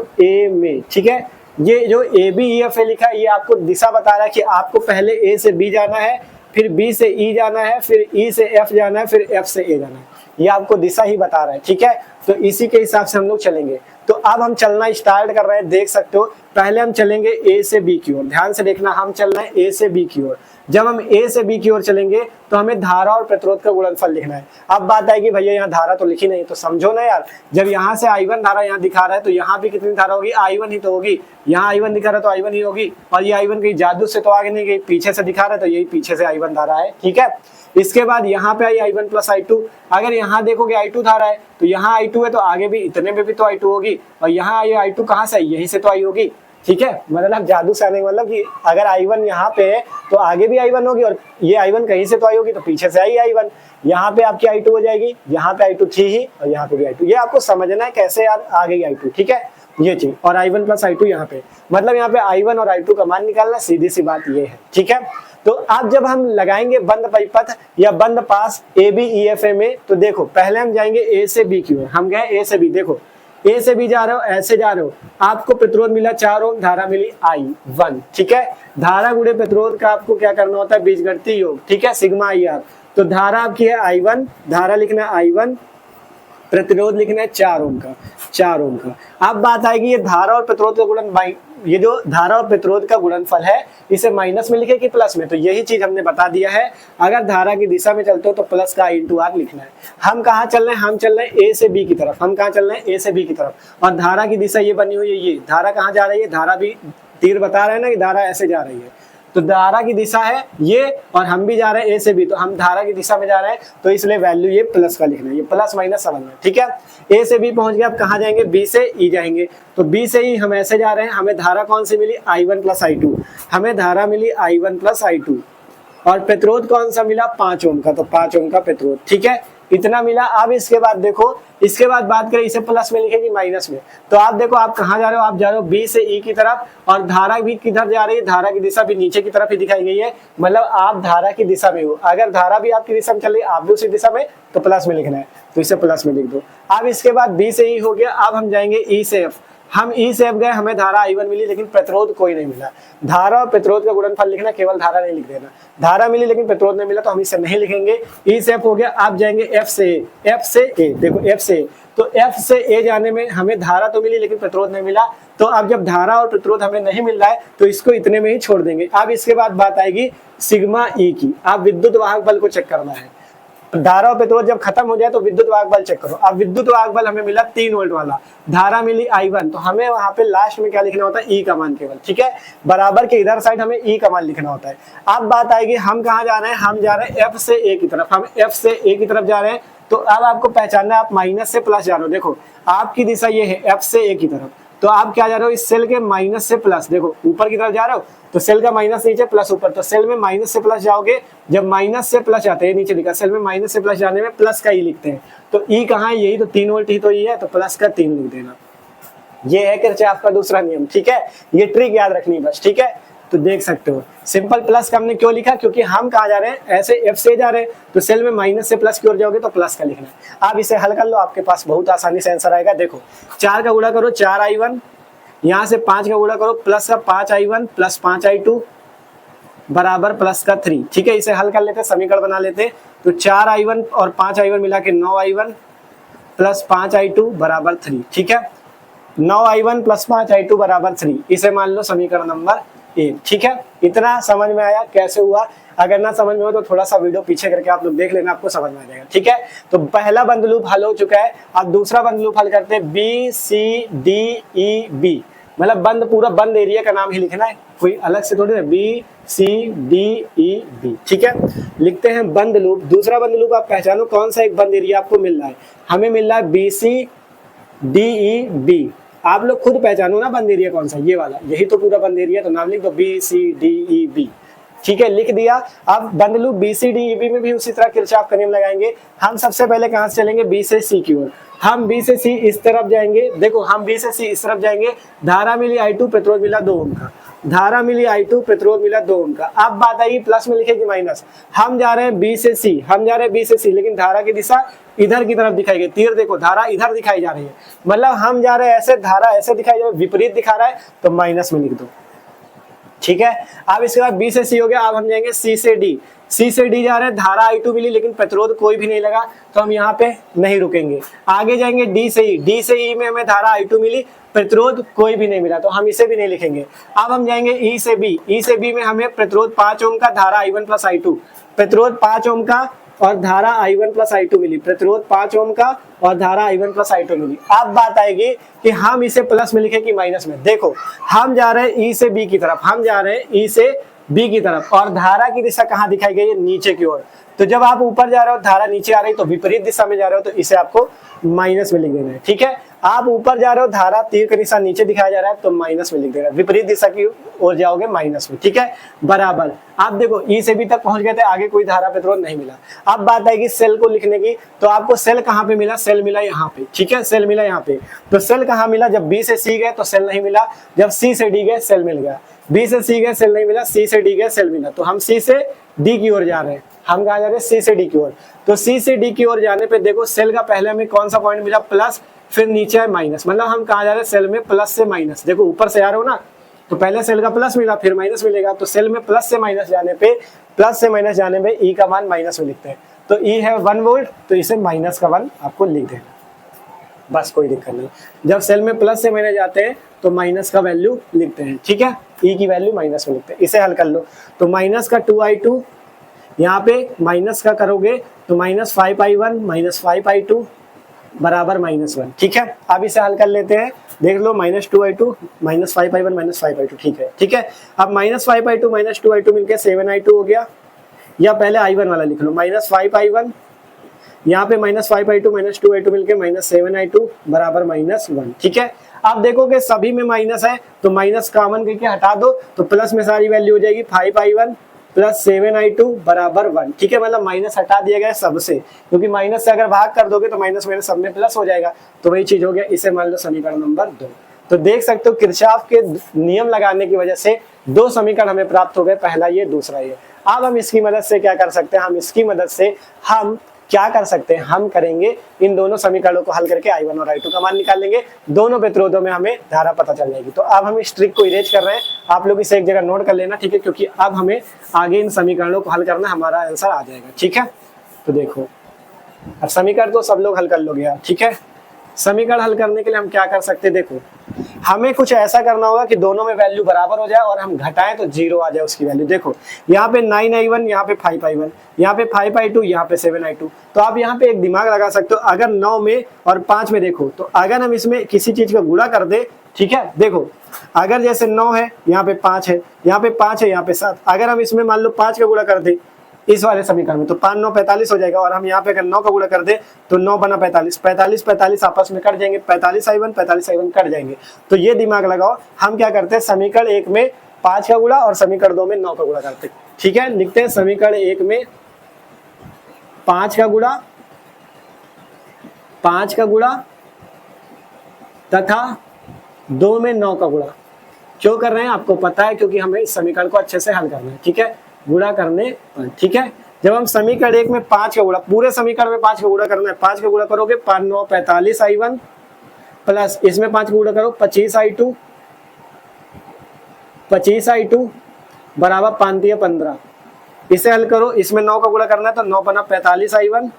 में। ठीक है, ये जो ABEFA लिखा है ये आपको दिशा बता रहा है कि आपको पहले A से B जाना है, फिर B से E जाना है, फिर E से F जाना है, फिर F से A जाना है। ये आपको दिशा ही बता रहा है। ठीक है, तो इसी के हिसाब से हम लोग चलेंगे। तो अब हम चलना स्टार्ट कर रहे हैं, देख सकते हो। पहले हम चलेंगे A से B की ओर। ध्यान से देखना, हम चल रहे हैं A से B की ओर। जब हम A से B की ओर चलेंगे तो हमें धारा और प्रतिरोध का गुणनफल लिखना है। अब बात आएगी भैया यहाँ धारा तो लिखी नहीं, तो समझो ना यार, जब यहाँ से I1 धारा यहाँ दिखा रहा है तो यहाँ भी कितनी धारा होगी, I1 ही तो होगी। यहाँ I1 दिखा रहा है तो I1 ही होगी, और ये I1 कहीं जादू से तो आगे नहीं गई, पीछे से दिखा रहा है तो यही पीछे से I1 धारा है। ठीक है, इसके बाद यहाँ पे आई I1 प्लस I2। अगर यहाँ देखोगे I2 धारा है तो यहाँ I2 है तो आगे भी इतने में भी तो I2 होगी, और यहाँ आई I2 कहाँ से आई, यहीं से तो आई होगी। ठीक है, मतलब जादू से आने का मतलब कि अगर I1 यहाँ पे है तो आगे भी I1 होगी, और ये I1 कहीं से तो आई होगी तो पीछे से आई I1, यहाँ पे आपकी I2 हो जाएगी, यहाँ पे I2 थी ही और यहाँ पे भी I2। ये आपको समझना है कैसे यार आ गई I2, ठीक है, ये चीज। और I1 प्लस I2 यहाँ पे, मतलब यहाँ पे I1 और I2 का मान निकालना, सीधी सी बात ये है, ठीक है। तो अब जब हम लगाएंगे बंद परिपथ या बंद पास ABEFA में, तो देखो पहले हम जाएंगे A से B की ओर। हम गए A से B, देखो A से B जा रहे हो, ऐसे जा रहे हो, आपको प्रतिरोध मिला 4 ओम, धारा मिली I1, ठीक है। धारा गुणे प्रतिरोध का आपको क्या करना होता है, बीजगणितीय योग, ठीक है, सिग्मा IR। तो धारा आपकी है I1, धारा लिखना है I1, प्रतिरोध लिखना है 4 ओम का, 4 ओम का। अब बात आएगी ये धारा और प्रतिरोध का गुणन, ये जो धारा और प्रतिरोध का गुणनफल है इसे माइनस में लिखे कि प्लस में, तो यही चीज हमने बता दिया है। अगर धारा की दिशा में चलते हो तो प्लस का I/R लिखना है। हम कहाँ चल रहे हैं, हम चल रहे हैं A से B की तरफ। हम कहाँ चल रहे हैं, A से B की तरफ, और धारा की दिशा ये बनी हुई है, ये धारा कहाँ जा रही है, धारा भी तीर बता रहे हैं ना कि धारा ऐसे जा रही है, तो धारा की दिशा है ये, और हम भी जा रहे हैं A से B, तो हम धारा की दिशा में जा रहे हैं, तो इसलिए वैल्यू ये प्लस का लिखना है, ये प्लस माइनस समझना है, ठीक है। A से B पहुंच गए, अब कहाँ जाएंगे, B से E जाएंगे। तो B से E हम ऐसे जा रहे हैं, हमें धारा कौन सी मिली, I1 प्लस I2, हमें धारा मिली I1 प्लस I2, और प्रतिरोध कौन सा मिला, 5 ओम का, तो 5 ओम का प्रतिरोध, ठीक है, इतना मिला। अब इसके बाद देखो, इसके बाद बात करें इसे प्लस में लिखेगी माइनस में, तो आप देखो आप कहाँ जा रहे हो, आप जा रहे हो B से E की तरफ, और धारा भी किधर जा रही है, धारा की दिशा भी नीचे की तरफ ही दिखाई गई है, मतलब आप धारा की दिशा में हो। अगर धारा भी आपकी दिशा में चल रही है, आप भी उसी दिशा में, तो प्लस में लिखना है, तो इसे प्लस में लिख दो। अब इसके बाद B से E हो गया, अब हम जाएंगे E से F। हम E से F गए, हमें धारा I1 मिली लेकिन प्रतिरोध कोई नहीं मिला। धारा और प्रतिरोध का गुणनफल लिखना, केवल धारा नहीं लिख देना। धारा मिली लेकिन प्रतिरोध नहीं मिला तो हम इसे नहीं लिखेंगे। E से F हो गया, आप जाएंगे F से A, F से A, देखो F से A, तो F से A जाने में हमें धारा तो मिली लेकिन प्रतिरोध नहीं मिला, तो अब जब धारा और प्रतिरोध हमें नहीं मिल रहा है तो इसको इतने में ही छोड़ देंगे। अब इसके बाद बात आएगी सिग्मा E की। आप विद्युत वाहक बल को चेक करना है, धारा और प्रतिरोध जब खत्म हो जाए तो विद्युत वाहक बल चेक करो। अब विद्युत वाहक बल हमें मिला 3 वोल्ट वाला, धारा मिली I1, तो हमें वहां पे लास्ट में क्या लिखना होता है, E का मान केवल, ठीक है, बराबर के इधर साइड हमें E का मान लिखना होता है। अब बात आएगी हम कहाँ जा रहे हैं, हम जा रहे हैं F से A की तरफ। हम F से A की तरफ जा रहे हैं, तो अब आपको पहचानना है आप माइनस से प्लस जा रहे हो। देखो आपकी दिशा ये है F से A की तरफ, तो आप क्या जा रहे हो, इस सेल के माइनस से प्लस, देखो ऊपर की तरफ जा रहे हो तो सेल का माइनस नीचे प्लस ऊपर, तो सेल में माइनस से प्लस जाओगे। जब माइनस से प्लस जाते हैं, नीचे लिखा सेल में माइनस से प्लस जाने में प्लस का ई लिखते हैं, तो ई कहाँ है, यही तो 3 वोल्ट ही तो ई है, तो प्लस का 3 लिख देना। ये है किरचॉफ का दूसरा नियम, ठीक है, ये ट्रिक याद रखनी बस, ठीक है। तो देख सकते हो सिंपल प्लस का हमने क्यों लिखा, क्योंकि हम कहाँ जा रहे हैं, ऐसे F से जा रहे हैं, तो सेल में माइनस से प्लस की ओर जाओगे तो प्लस का लिखना है। आप इसे हल कर लो, आपके पास बहुत आसानी से आंसर आएगा। देखो 4 का गुणा करो 4I1, यहाँ से 5 का गुणा करो प्लस का 5I1 प्लस 5I2 बराबर प्लस का 3, ठीक है। इसे हल कर लेते, समीकरण बना लेते, तो 4I1 और 5I1 मिला के 9I1 प्लस 5I2 बराबर 3, ठीक है। 9I1 प्लस 5I2 बराबर 3, इसे मान लो समीकरण नंबर 1, ठीक है। इतना समझ में आया कैसे हुआ? अगर ना समझ में हो तो थोड़ा सा वीडियो पीछे करके आप लोग देख लेना, आपको समझ में आ जाएगा, ठीक है। तो पहला बंद लूप हल हो चुका है, अब दूसरा बंद लूप हल करते हैं। BCDEB, मतलब बंद, पूरा बंद एरिया का नाम ही लिखना है, कोई अलग से थोड़ी ना, BCDEB, ठीक है। लिखते हैं बंद लूप। दूसरा बंद लूप आप पहचानो कौन सा एक बंद एरिया आपको मिल रहा है, हमें मिल रहा है BCDEB। आप लोग खुद पहचानो ना बंद एरिया कौन सा, ये वाला, यही तो पूरा बंद एरिया, तो नाम लिख दो BCDEB, ठीक है, लिख दिया। अब बंद लूप BCDEB में भी उसी तरह किरचॉफ का नियम लगाएंगे। हम सबसे पहले कहां से चलेंगे, B से C की ओर। हम B से C इस तरफ जाएंगे, देखो हम B से C इस तरफ जाएंगे, धारा मिली I2, प्रतिरोध मिला 2 ओम का, धारा मिली I2, प्रतिरोध मिला 2 ओम का। अब बात आई प्लस में लिखेगी माइनस। हम जा रहे हैं B से C, हम जा रहे हैं B से C, लेकिन धारा की दिशा इधर की तरफ दिखाई गई, तीर देखो धारा इधर दिखाई जा रही है, मतलब हम जा रहे हैं ऐसे, धारा ऐसे दिखाई जा रही है, विपरीत दिखा रहा है, तो माइनस में लिख दो, ठीक है। अब इसके बाद B से C हो गया, अब हम जाएंगे C से D। C से D जा रहे हैं, धारा I2 मिली लेकिन प्रतिरोध कोई भी नहीं लगा, तो हम यहाँ पे नहीं रुकेंगे, आगे जाएंगे D से E। D से E में हमें धारा I2 मिली, प्रतिरोध कोई भी नहीं मिला, तो हम इसे भी नहीं लिखेंगे। अब हम जाएंगे E से B। E से B में हमें प्रतिरोध 5 ओम का, धारा I1 प्लस I2, प्रतिरोध 5 ओम का और धारा I1 प्लस I2 मिली, प्रतिरोध 5 ओम का और धारा I1 प्लस I2 मिली। अब बात आएगी कि हम इसे प्लस में लिखे कि माइनस में। देखो हम जा रहे हैं E से B की तरफ, हम जा रहे हैं E से B की तरफ, और धारा की दिशा कहाँ दिखाई गई है, नीचे की ओर। तो जब आप ऊपर जा रहे हो, धारा नीचे आ रही, तो विपरीत दिशा में जा रहे हो, तो इसे आपको माइनस में लिख देना है, ठीक है। आप ऊपर जा रहे हो, धारा तीर का निशान नीचे दिखाया जा रहा है तो माइनस में लिख देगा, विपरीत दिशा की ओर जाओगे माइनस में, ठीक है। बराबर आप देखो ई से बी तक पहुंच गए थे, आगे कोई धारा प्रतिरोध नहीं मिला। अब बात आएगी सेल को लिखने की, तो आपको सेल कहाँ पे मिला, सेल मिला यहाँ पे, ठीक है, सेल मिला यहाँ पे। तो सेल कहाँ मिला, जब बी से सी गए तो सेल नहीं मिला, जब सी से डी गए सेल मिल गया, बी से सी गए सेल नहीं मिला, सी से डी गए सेल मिला। तो हम सी से डी की ओर जा रहे हैं, हम कहाँ जा रहे हैं, सी से डी की ओर। तो सी से डी की ओर जाने पे देखो सेल का पहले हमें कौन सा पॉइंट मिला, प्लस, फिर नीचे है माइनस, मतलब हम कहाँ जा रहे हैं, सेल में प्लस से माइनस। देखो ऊपर से आ रहे हो ना, तो पहले सेल का प्लस मिला फिर माइनस मिलेगा, तो सेल में प्लस से माइनस जाने पे, प्लस से माइनस जाने पे ई का मान माइनस में लिखते हैं। तो ई है 1 वोल्ट, तो इसे माइनस का 1 आपको लिख देना, बस कोई दिक्कत नहीं। जब सेल में प्लस से माइनस जाते हैं तो माइनस का वैल्यू लिखते हैं, ठीक है, ई की वैल्यू माइनस में लिखते हैं। इसे हल कर लो, तो माइनस का 2i2, यहाँ पे माइनस का करोगे तो माइनस 5i1 माइनस 5i2 बराबर -1, ठीक है। अब इसे हल कर लेते हैं, देख लो, -2i2 minus 5i1 minus 5i2, ठीक है, ठीक है। अब -5i2 माइनस 2i2 मिलकर 7i2 हो गया, या पहले i1 वाला लिख लो, -5i1, यहाँ पे -5i2 माइनस 2i2 मिलकर -7i2 बराबर -1, ठीक है। आप देखोगे सभी में माइनस है तो माइनस कॉमन करके हटा दो, तो प्लस में सारी वैल्यू हो जाएगी 5i1 प्लस 7i2 बराबर 1, ठीक है। मतलब माइनस हटा दिया गया सबसे, क्योंकि माइनस से अगर भाग कर दोगे तो माइनस में सब में प्लस हो जाएगा, तो वही चीज हो गया। इसे मान लो समीकरण नंबर 2। तो देख सकते हो किरचॉफ के नियम लगाने की वजह से 2 समीकरण हमें प्राप्त हो गए, पहला ये दूसरा ये। अब हम इसकी मदद से क्या कर सकते हैं, हम इसकी मदद से हम क्या कर सकते हैं, हम करेंगे इन दोनों समीकरणों को हल करके i1 और i2 का मान निकालेंगे, दोनों प्रतिरोधों में हमें धारा पता चल जाएगी। तो अब हम इस ट्रिक को इरेज कर रहे हैं, आप लोग इसे एक जगह नोट कर लेना, ठीक है, क्योंकि अब हमें आगे इन समीकरणों को हल करना, हमारा आंसर आ जाएगा, ठीक है। तो देखो अब समीकरण तो सब लोग हल कर लोगे यार, ठीक है। समीकरण हल करने के लिए हम क्या कर सकते हैं, देखो हमें कुछ ऐसा करना होगा कि दोनों में वैल्यू बराबर हो जाए और हम घटाएं तो 0 आ जाए उसकी वैल्यू। देखो यहाँ पे 9i1, यहाँ पे 5i1, यहाँ पे 5i2, यहाँ पे 7i2। तो आप यहाँ पे एक दिमाग लगा सकते हो, अगर 9 में और 5 में देखो, तो अगर हम इसमें किसी चीज का गुणा कर दे, ठीक है, देखो अगर जैसे 9 है, यहाँ पे 5 है, यहाँ पे 5 है, यहाँ पे 7, अगर हम इसमें मान लो 5 का गुणा कर दे इस वाले समीकरण में, तो 5 9 45 हो जाएगा, और हम यहाँ पे अगर 9 का गुणा कर दे तो 9 बना 45, 45 45 आपस में कट जाएंगे, 45i1 कट जाएंगे। तो ये दिमाग लगाओ, हम क्या करते हैं, समीकरण 1 में 5 का गुणा और समीकरण 2 में 9 का गुणा करते हैं, ठीक है। लिखते हैं समीकरण 1 में 5 का गुणा, 5 का गुणा तथा 2 में 9 का गुणा। क्यों कर रहे हैं आपको पता है, क्योंकि हमें इस समीकरण को अच्छे से हल करना है, ठीक है, गुणा करने पर, ठीक है। जब हम समीकरण 1 में 5 का गुणा, पूरे समीकरण में 5 का गुणा करना है, 5 का गुणा करोगे 5 9 45i1 प्लस इसमें 5 का गुणा करो 25i2 बराबर 5 दिया 15। इसे हल करो, इसमें 9 का गुणा करना है तो 9 बना 45i1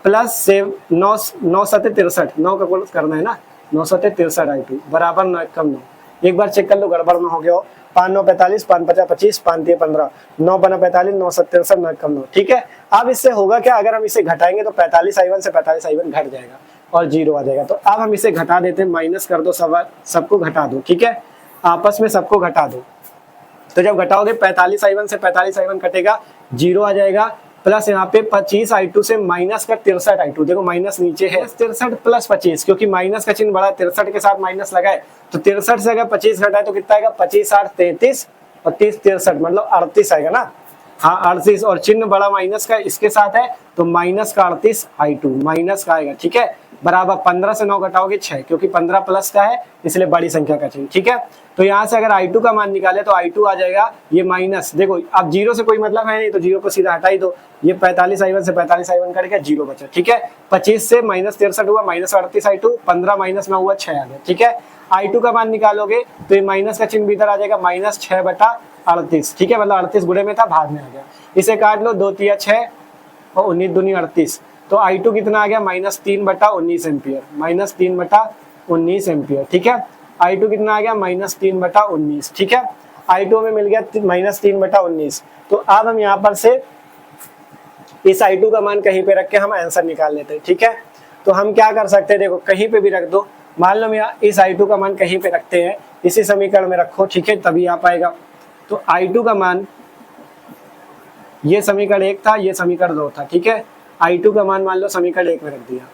प्लस 9 9 7 63, 9 का गुणा करना है ना, 9 7 63i2 बराबर 9 कम 9। एक बार चेक कर लो गड़बड़ ना हो गया हो। 5 9 45, 5 5 25, 5 3 15, 9 बना 45, 9 7 63, 9 कम 9, ठीक है। अब इससे होगा क्या, अगर हम इसे घटाएंगे तो 45i1 से 45i1 घट जाएगा और 0 आ जाएगा। तो अब हम इसे घटा देते हैं, माइनस कर दो, सबको घटा दो, ठीक है, आपस में सबको घटा दो। तो जब घटाओगे 45i1 से 45i1 कटेगा, 0 आ जाएगा, प्लस यहाँ पे 25i2 से माइनस का 63i2, देखो माइनस नीचे है, 63 प्लस 25, क्योंकि माइनस का चिन्ह बड़ा, 63 के साथ माइनस लगाए तो 63 से अगर 25 घटाए तो कितना आएगा, 25 8 33 और 30 63, मतलब 38 आएगा ना, हाँ 38, और चिन्ह बड़ा माइनस का इसके साथ है तो माइनस का 38i2 माइनस का आएगा, ठीक है, बराबर 15 से 9 घटाओगे 6, क्योंकि 15 प्लस का है इसलिए बड़ी संख्या का चिन्ह, ठीक है। तो यहाँ से अगर i2 का मान निकाले तो i2 आ जाएगा ये माइनस, देखो अब 0 से कोई मतलब है नहीं तो 0 को सीधा हटा ही दो, ये 45i1 से 45i1 कट गया, 0 बचा, ठीक है। 25 से माइनस 63 हुआ, माइनस 38i2, 15 माइनस 9 हुआ 6 आ गया, ठीक है। i2 का मान निकालोगे तो ये माइनस का चिन्ह भीतर आ जाएगा, माइनस 6/38, ठीक है, मतलब 38 गुणे में था भाग में आ गया। इसे काट लो, 2 3 6 और 19 दूनी 38, तो i2 कितना आ गया, -3/19 एम्पियर, -3/19 एम्पियर, ठीक है। i2 कितना आ गया, -3/19, ठीक है। i2 में मिल गया -3/19। तो अब हम यहाँ पर से इस i2 का मान कहीं पे रख के हम आंसर निकाल लेते हैं, ठीक है। तो हम क्या कर सकते हैं, देखो कहीं पे भी रख दो, मान लो मैं इस i2 का मान कहीं पे रखते हैं, इसी समीकरण में रखो, ठीक है, तभी आ पाएगा। तो i2 का मान, ये समीकरण 1 था, ये समीकरण 2 था, ठीक है। i2 का मान मान लो समीकरण 1 में रख दिया,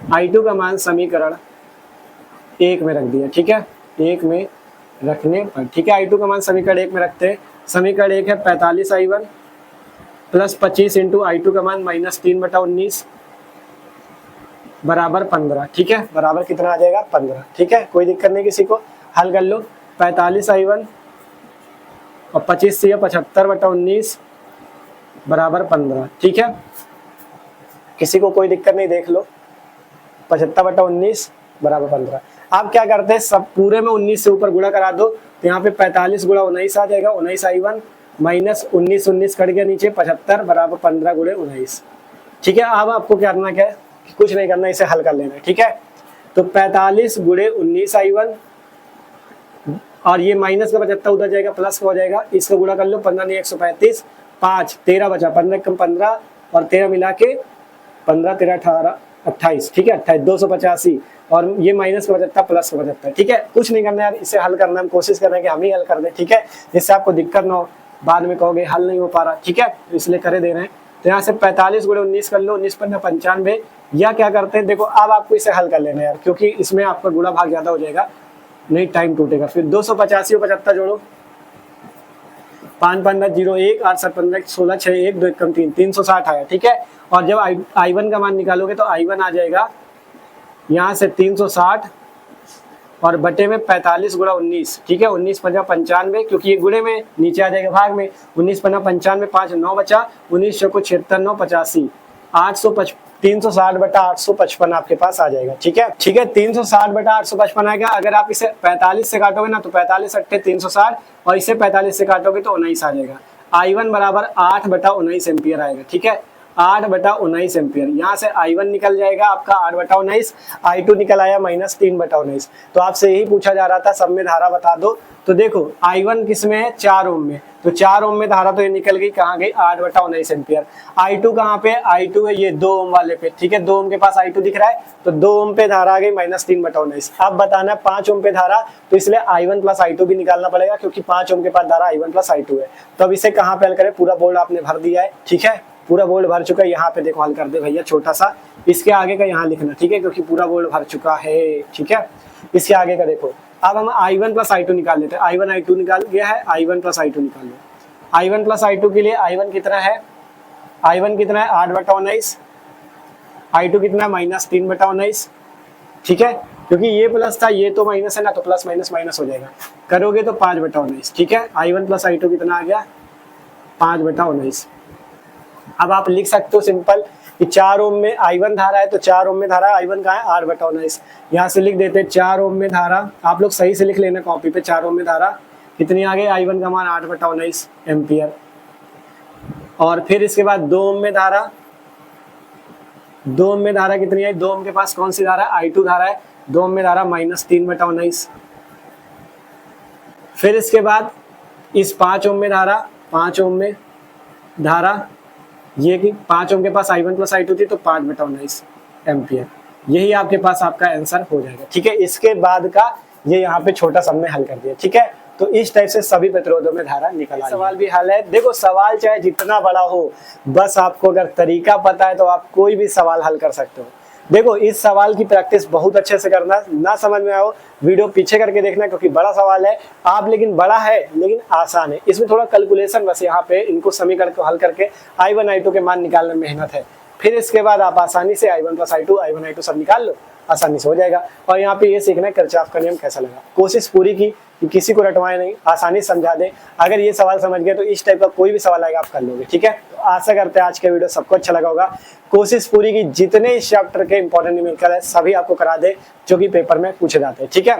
I2 का मान समीकरण 1 में रख दिया, ठीक है, 1 में रखने पर, ठीक है, I2 का मान समीकरण 1 में रखते हैं। समीकरण 1 है 45I1 प्लस 25 इंटू I2 का मान -3/19 बराबर 15, ठीक है, बराबर कितना आ जाएगा 15, ठीक है, कोई दिक्कत नहीं किसी को, हल कर लो। 45I1 और 25 से 75/19 बराबर 15, ठीक है, किसी को कोई दिक्कत नहीं, देख लो 75/19 बराबर 15। आप क्या करते हैं, सब पूरे में 19 से ऊपर गुणा करा दो, तो यहाँ पे 45 गुणा 19 आ जाएगा, 19I1 माइनस 19 कट गया नीचे, 75 बराबर 15 गुणे 19, ठीक है। अब आपको क्या करना, क्या है, कुछ नहीं करना, इसे हल कर लेना है, ठीक है। तो 45 गुणे 19I1 और ये माइनस का 75 उधर जाएगा, प्लस का हो जाएगा, इसको गुणा कर लो, 15 नहीं 135, 5 13 बचा, 15 कम 15 और 13 मिला के 15 13 18 28, ठीक है, 28 285 और ये माइनस का 75 प्लस का 75, ठीक है। कुछ नहीं करना यार, इसे हल करना, हम कोशिश कर रहे हैं कि हम ही हल कर दें, ठीक है, जिससे आपको दिक्कत ना हो, बाद में कहोगे हल नहीं हो पा रहा, ठीक है, इसलिए करे दे रहे हैं। तो यहाँ से 45 गुणे 19 कर लो, 19 × 95, या क्या करते हैं, देखो अब आपको इसे हल कर लेना यार, क्योंकि इसमें आपका गुणा भाग ज्यादा हो जाएगा, नहीं टाइम टूटेगा। फिर 285 और 75 जोड़ो, 5 15 0 1 8 7 15 16 6 1 2 1 कम 3 360 आया, ठीक है। और जब I1 का मान निकालोगे तो I1 आ जाएगा यहाँ से 360 और बटे में 45 गुणा 19, ठीक है, 19 × 95, क्योंकि ये गुणे में नीचे आ जाएगा भाग में, 19 × 95 5 9 बचा, 19 को 76 9 85, 360/855 आपके पास आ जाएगा, ठीक है, ठीक है, 360/855 आएगा। अगर आप इसे 45 से काटोगे ना तो 45 × 360 और इसे 45 से काटोगे तो 19 आ जाएगा। I1 बराबर 8/19 एम्पियर आएगा, ठीक है, 8/19 एम्पियर। यहाँ से I1 निकल जाएगा आपका 8/19, I2 निकल आया -3/19। तो आपसे यही पूछा जा रहा था, सब में धारा बता दो। तो देखो I1 किस में है, 4 ओम में, तो 4 ओम में धारा तो ये निकल गई, कहाँ गई, 8/19 एम्पियर। I2 कहाँ पे, I2 है ये 2 ओम वाले पे, ठीक है, 2 ओम के पास I2 दिख रहा है, तो 2 ओम पे धारा आ गई -3/19। अब बताना 5 ओम पे धारा, तो इसलिए I1 + I2 भी निकालना पड़ेगा, क्योंकि 5 ओम के पास धारा I1 + I2 है। तो अब इसे कहाँ पे हल करें, पूरा बोर्ड आपने भर दिया है, ठीक है, पूरा बोर्ड भर चुका है, यहाँ पे देखो हल कर दे भैया, छोटा सा इसके आगे का यहाँ लिखना, ठीक है, क्योंकि पूरा बोर्ड भर चुका है, ठीक है। इसके आगे का देखो, अब हम I1 + I2 निकाल लेते हैं। I1 I2 निकाल गया है, I1 + I2 निकाल लो। I1 + I2 के लिए I1 कितना है, I1 कितना है 8/19, I2 कितना है -3/19, ठीक है, क्योंकि ये प्लस था ये तो माइनस है ना, तो प्लस माइनस माइनस हो जाएगा, करोगे तो 5/19, ठीक है। I1 + I2 कितना आ गया, 5/19। अब आप लिख सकते हो सिंपल कि 4 ओम में I1 धारा है, तो 4 ओम में धारा I1 का है 8/19, यहाँ से लिख देते हैं 4 ओम में धारा, आप लोग सही से लिख लेना कॉपी पे, 4 ओम में धारा कितनी आ गई, I1 का मान 8/19 एम्पियर। और फिर इसके बाद 2 ओम में धारा, 2 ओम में धारा कितनी है, 2 ओम के पास कौन सी धारा, I2 धारा है, 2 ओम में धारा -3/19। फिर इसके बाद इस 5 ओम में धारा, 5 ओम में धारा ये कि 5 ओम के पास I1 + I2 थी, तो 5/19 एम्पियर, यही आपके पास आपका आंसर हो जाएगा, ठीक है। इसके बाद का ये यहाँ पे छोटा सा हमने हल कर दिया, ठीक है। तो इस टाइप से सभी प्रतिरोधों में धारा निकल आई। सवाल भी हल है, देखो सवाल चाहे जितना बड़ा हो, बस आपको अगर तरीका पता है तो आप कोई भी सवाल हल कर सकते हो। देखो इस सवाल की प्रैक्टिस बहुत अच्छे से करना, ना समझ में आओ वीडियो पीछे करके देखना, क्योंकि बड़ा सवाल है आप, लेकिन बड़ा है लेकिन आसान है, इसमें थोड़ा कैलकुलेशन बस यहाँ पे इनको समीकरण को हल करके I1 I2 के मान निकालने में मेहनत है। फिर इसके बाद आप आसानी से I1 + I2 सब निकाल लो, आसानी से हो जाएगा। और यहाँ पे ये सीखना है किरचॉफ का नियम कैसा लगा, कोशिश पूरी की कि किसी को रटवाए नहीं, आसानी से समझा दे। अगर ये सवाल समझ गए तो इस टाइप का कोई भी सवाल आएगा आप कर लोगे, ठीक है। तो आशा करते हैं आज का वीडियो सबको अच्छा लगा होगा। कोशिश पूरी की जितने इस चैप्टर के इंपॉर्टेंट न्यूमेरिकल है सभी आपको करा दे, जो कि पेपर में पूछे जाते हैं, ठीक है।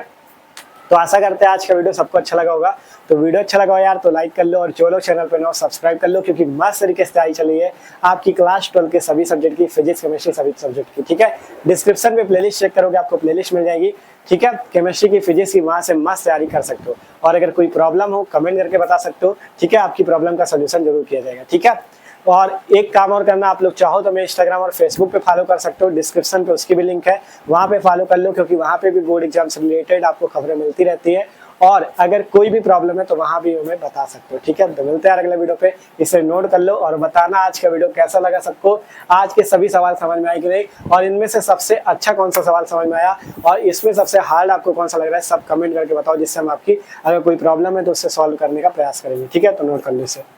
तो आशा करते हैं आज का वीडियो सबको अच्छा लगा होगा। तो वीडियो अच्छा लगा हो यार तो लाइक कर लो, और जो लोग चैनल पे नए सब्सक्राइब कर लो, क्योंकि मस्त तरीके से तैयारी चली है आपकी क्लास 12 के सभी सब्जेक्ट की, फिजिक्स केमिस्ट्री सभी सब्जेक्ट की, ठीक है। डिस्क्रिप्शन में प्लेलिस्ट चेक करोगे आपको प्लेलिस्ट मिल जाएगी, ठीक है। केमिस्ट्री की, फिजिक्स की, वहां से मस्त तैयारी कर सकते हो। और अगर कोई प्रॉब्लम हो कमेंट करके बता सकते हो, ठीक है, आपकी प्रॉब्लम का सोल्यूशन जरूर किया जाएगा, ठीक है। और एक काम और करना, आप लोग चाहो तो मैं इंस्टाग्राम और फेसबुक पे फॉलो कर सकते हो, डिस्क्रिप्शन पे उसकी भी लिंक है, वहाँ पे फॉलो कर लो, क्योंकि वहाँ पे भी बोर्ड एग्जाम से रिलेटेड आपको खबरें मिलती रहती है। और अगर कोई भी प्रॉब्लम है तो वहां भी हमें बता सकते हो। ठीक है, तो मिलते हैं अगले वीडियो पे। इसे नोट कर लो और बताना आज का वीडियो कैसा लगा सबको, आज के सभी सवाल समझ में आए कि नहीं, और इनमें से सबसे अच्छा कौन सा सवाल समझ में आया और इसमें सबसे हार्ड आपको कौन सा लग रहा है, सब कमेंट करके बताओ, जिससे हम आपकी अगर कोई प्रॉब्लम है तो उससे सॉल्व करने का प्रयास करेंगे। ठीक है, तो नोट कर लो इसे।